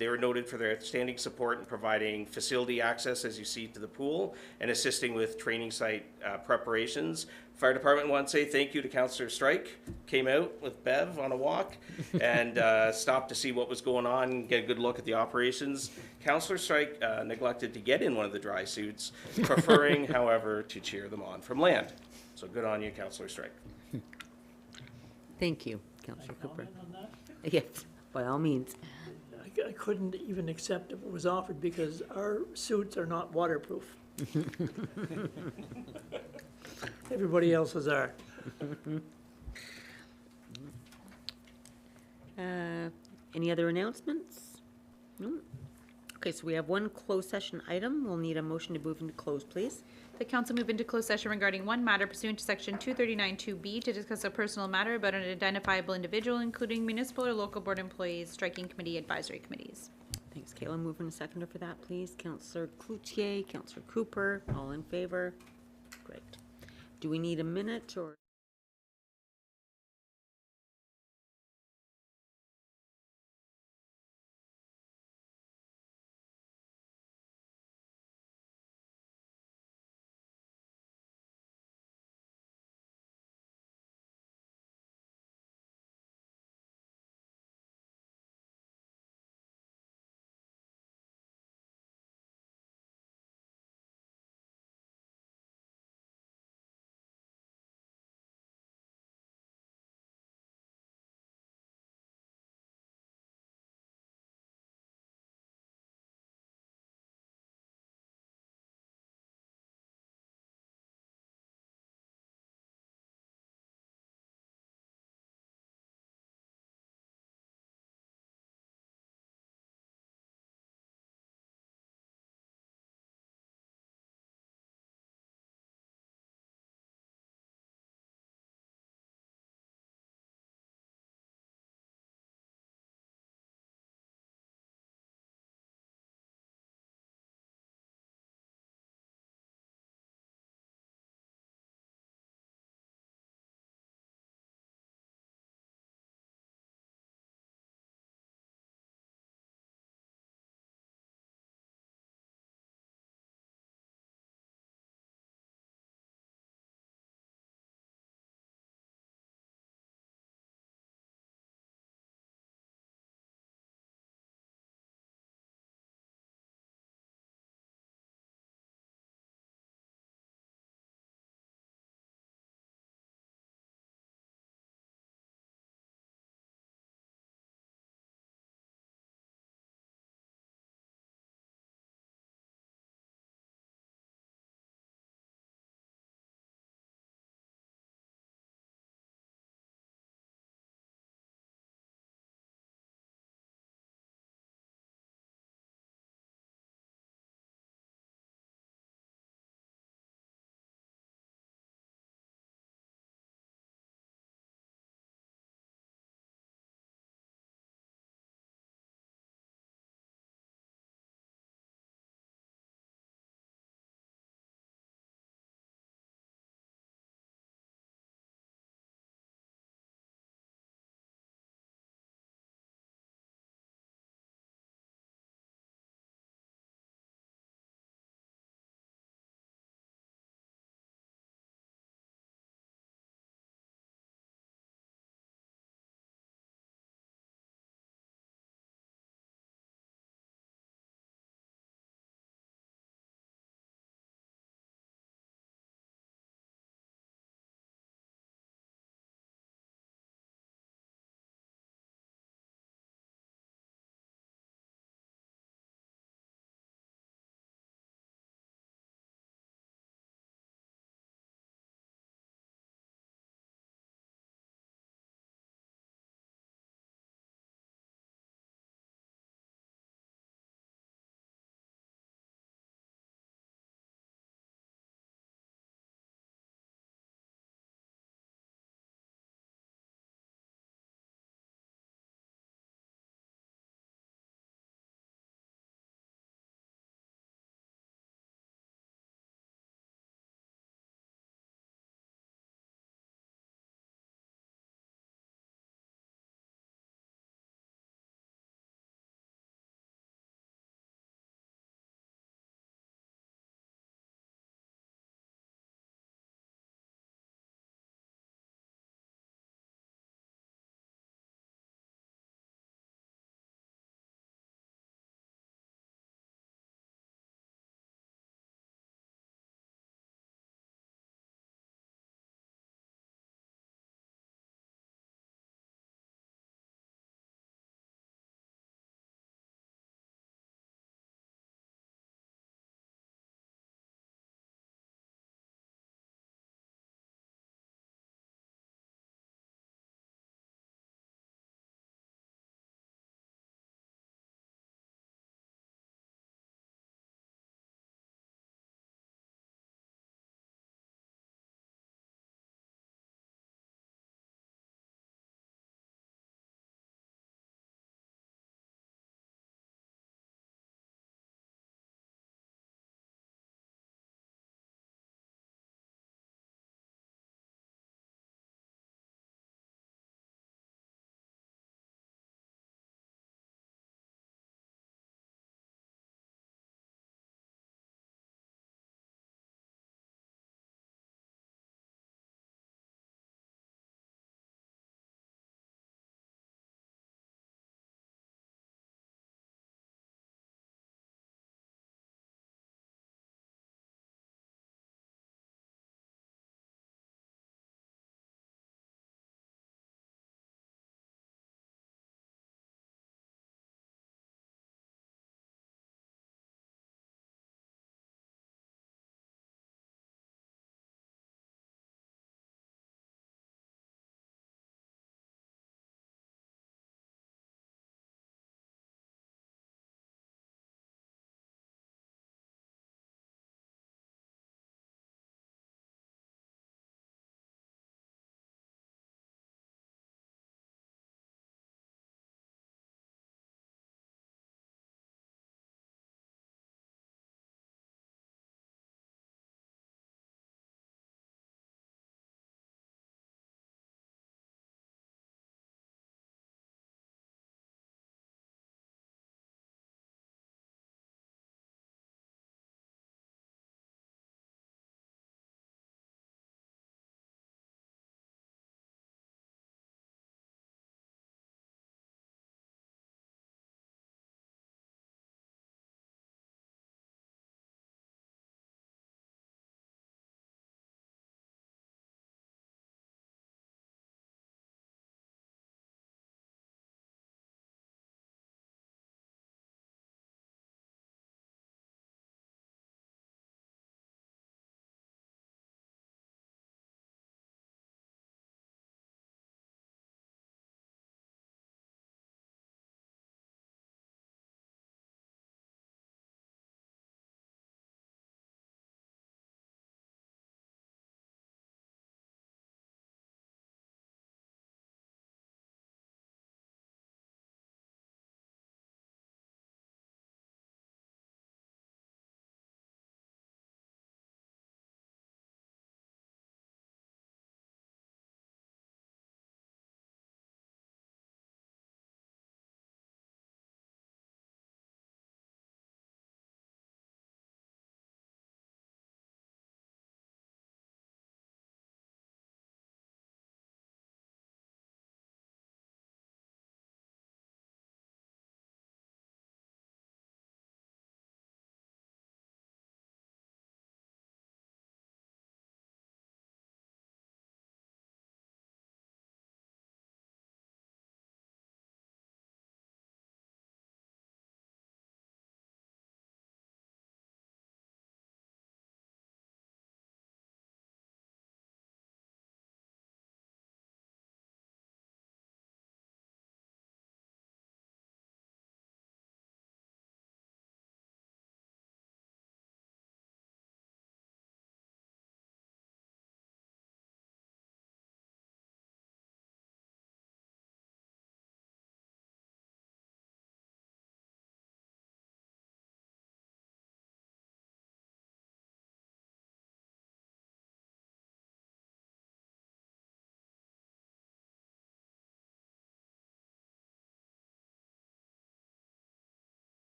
D: were noted for their outstanding support in providing facility access, as you see, to the pool and assisting with training site preparations. Fire Department wants to say thank you to Councillor Strike. Came out with Bev on a walk and stopped to see what was going on, get a good look at the operations. Councillor Strike neglected to get in one of the dry suits, preferring, however, to cheer them on from land. So good on you, Councillor Strike.
A: Thank you, Councillor Cooper.
K: Comment on that?
A: Yes, by all means.
K: I couldn't even accept if it was offered because our suits are not waterproof. Everybody else's are.
A: Any other announcements? No? Okay, so we have one closed session item. We'll need a motion to move into close, please.
B: The council move into closed session regarding one matter pursuant to section 239-2B to discuss a personal matter about an identifiable individual, including municipal or local board employees, striking committee, advisory committees.
A: Thanks, Kayla. Move in a seconder for that, please. Councillor Cloutier, Councillor Cooper, all in favor? Great. Do we need a minute or?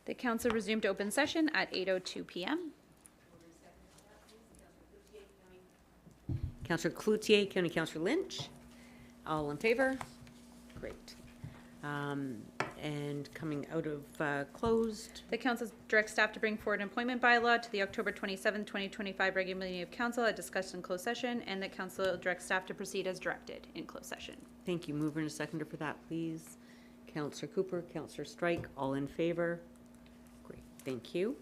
B: The council resumed open session at 8:02 PM.
A: Councillor Cloutier, County Councillor Lynch. All in favor? Great. And coming out of closed,
B: The council directs staff to bring forward an employment bylaw to the October 27th, 2025 regular meeting of council as discussed in closed session, and the council directs staff to proceed as directed in closed session.
A: thank you. Mover and a seconder for that, please. Councillor Cooper, Councillor Strike, all in favor? Great, thank you.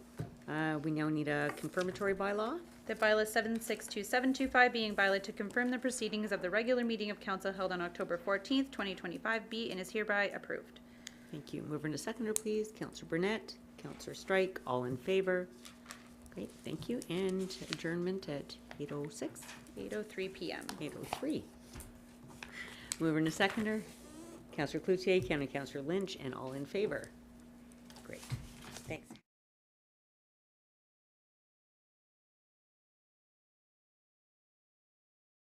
A: We now need a confirmatory bylaw.
B: The bylaw 762725 being bylaw to confirm the proceedings of the regular meeting of council held on October 14th, 2025 be and is hereby approved.
A: Thank you. Mover and a seconder, please. Councillor Burnett, Councillor Strike, all in favor? Great, thank you. And adjournment at 8:06,
B: 8:03 PM.
A: 8:03. Mover and a seconder, Councillor Cloutier, County Councillor Lynch, and all in favor? Great, thanks.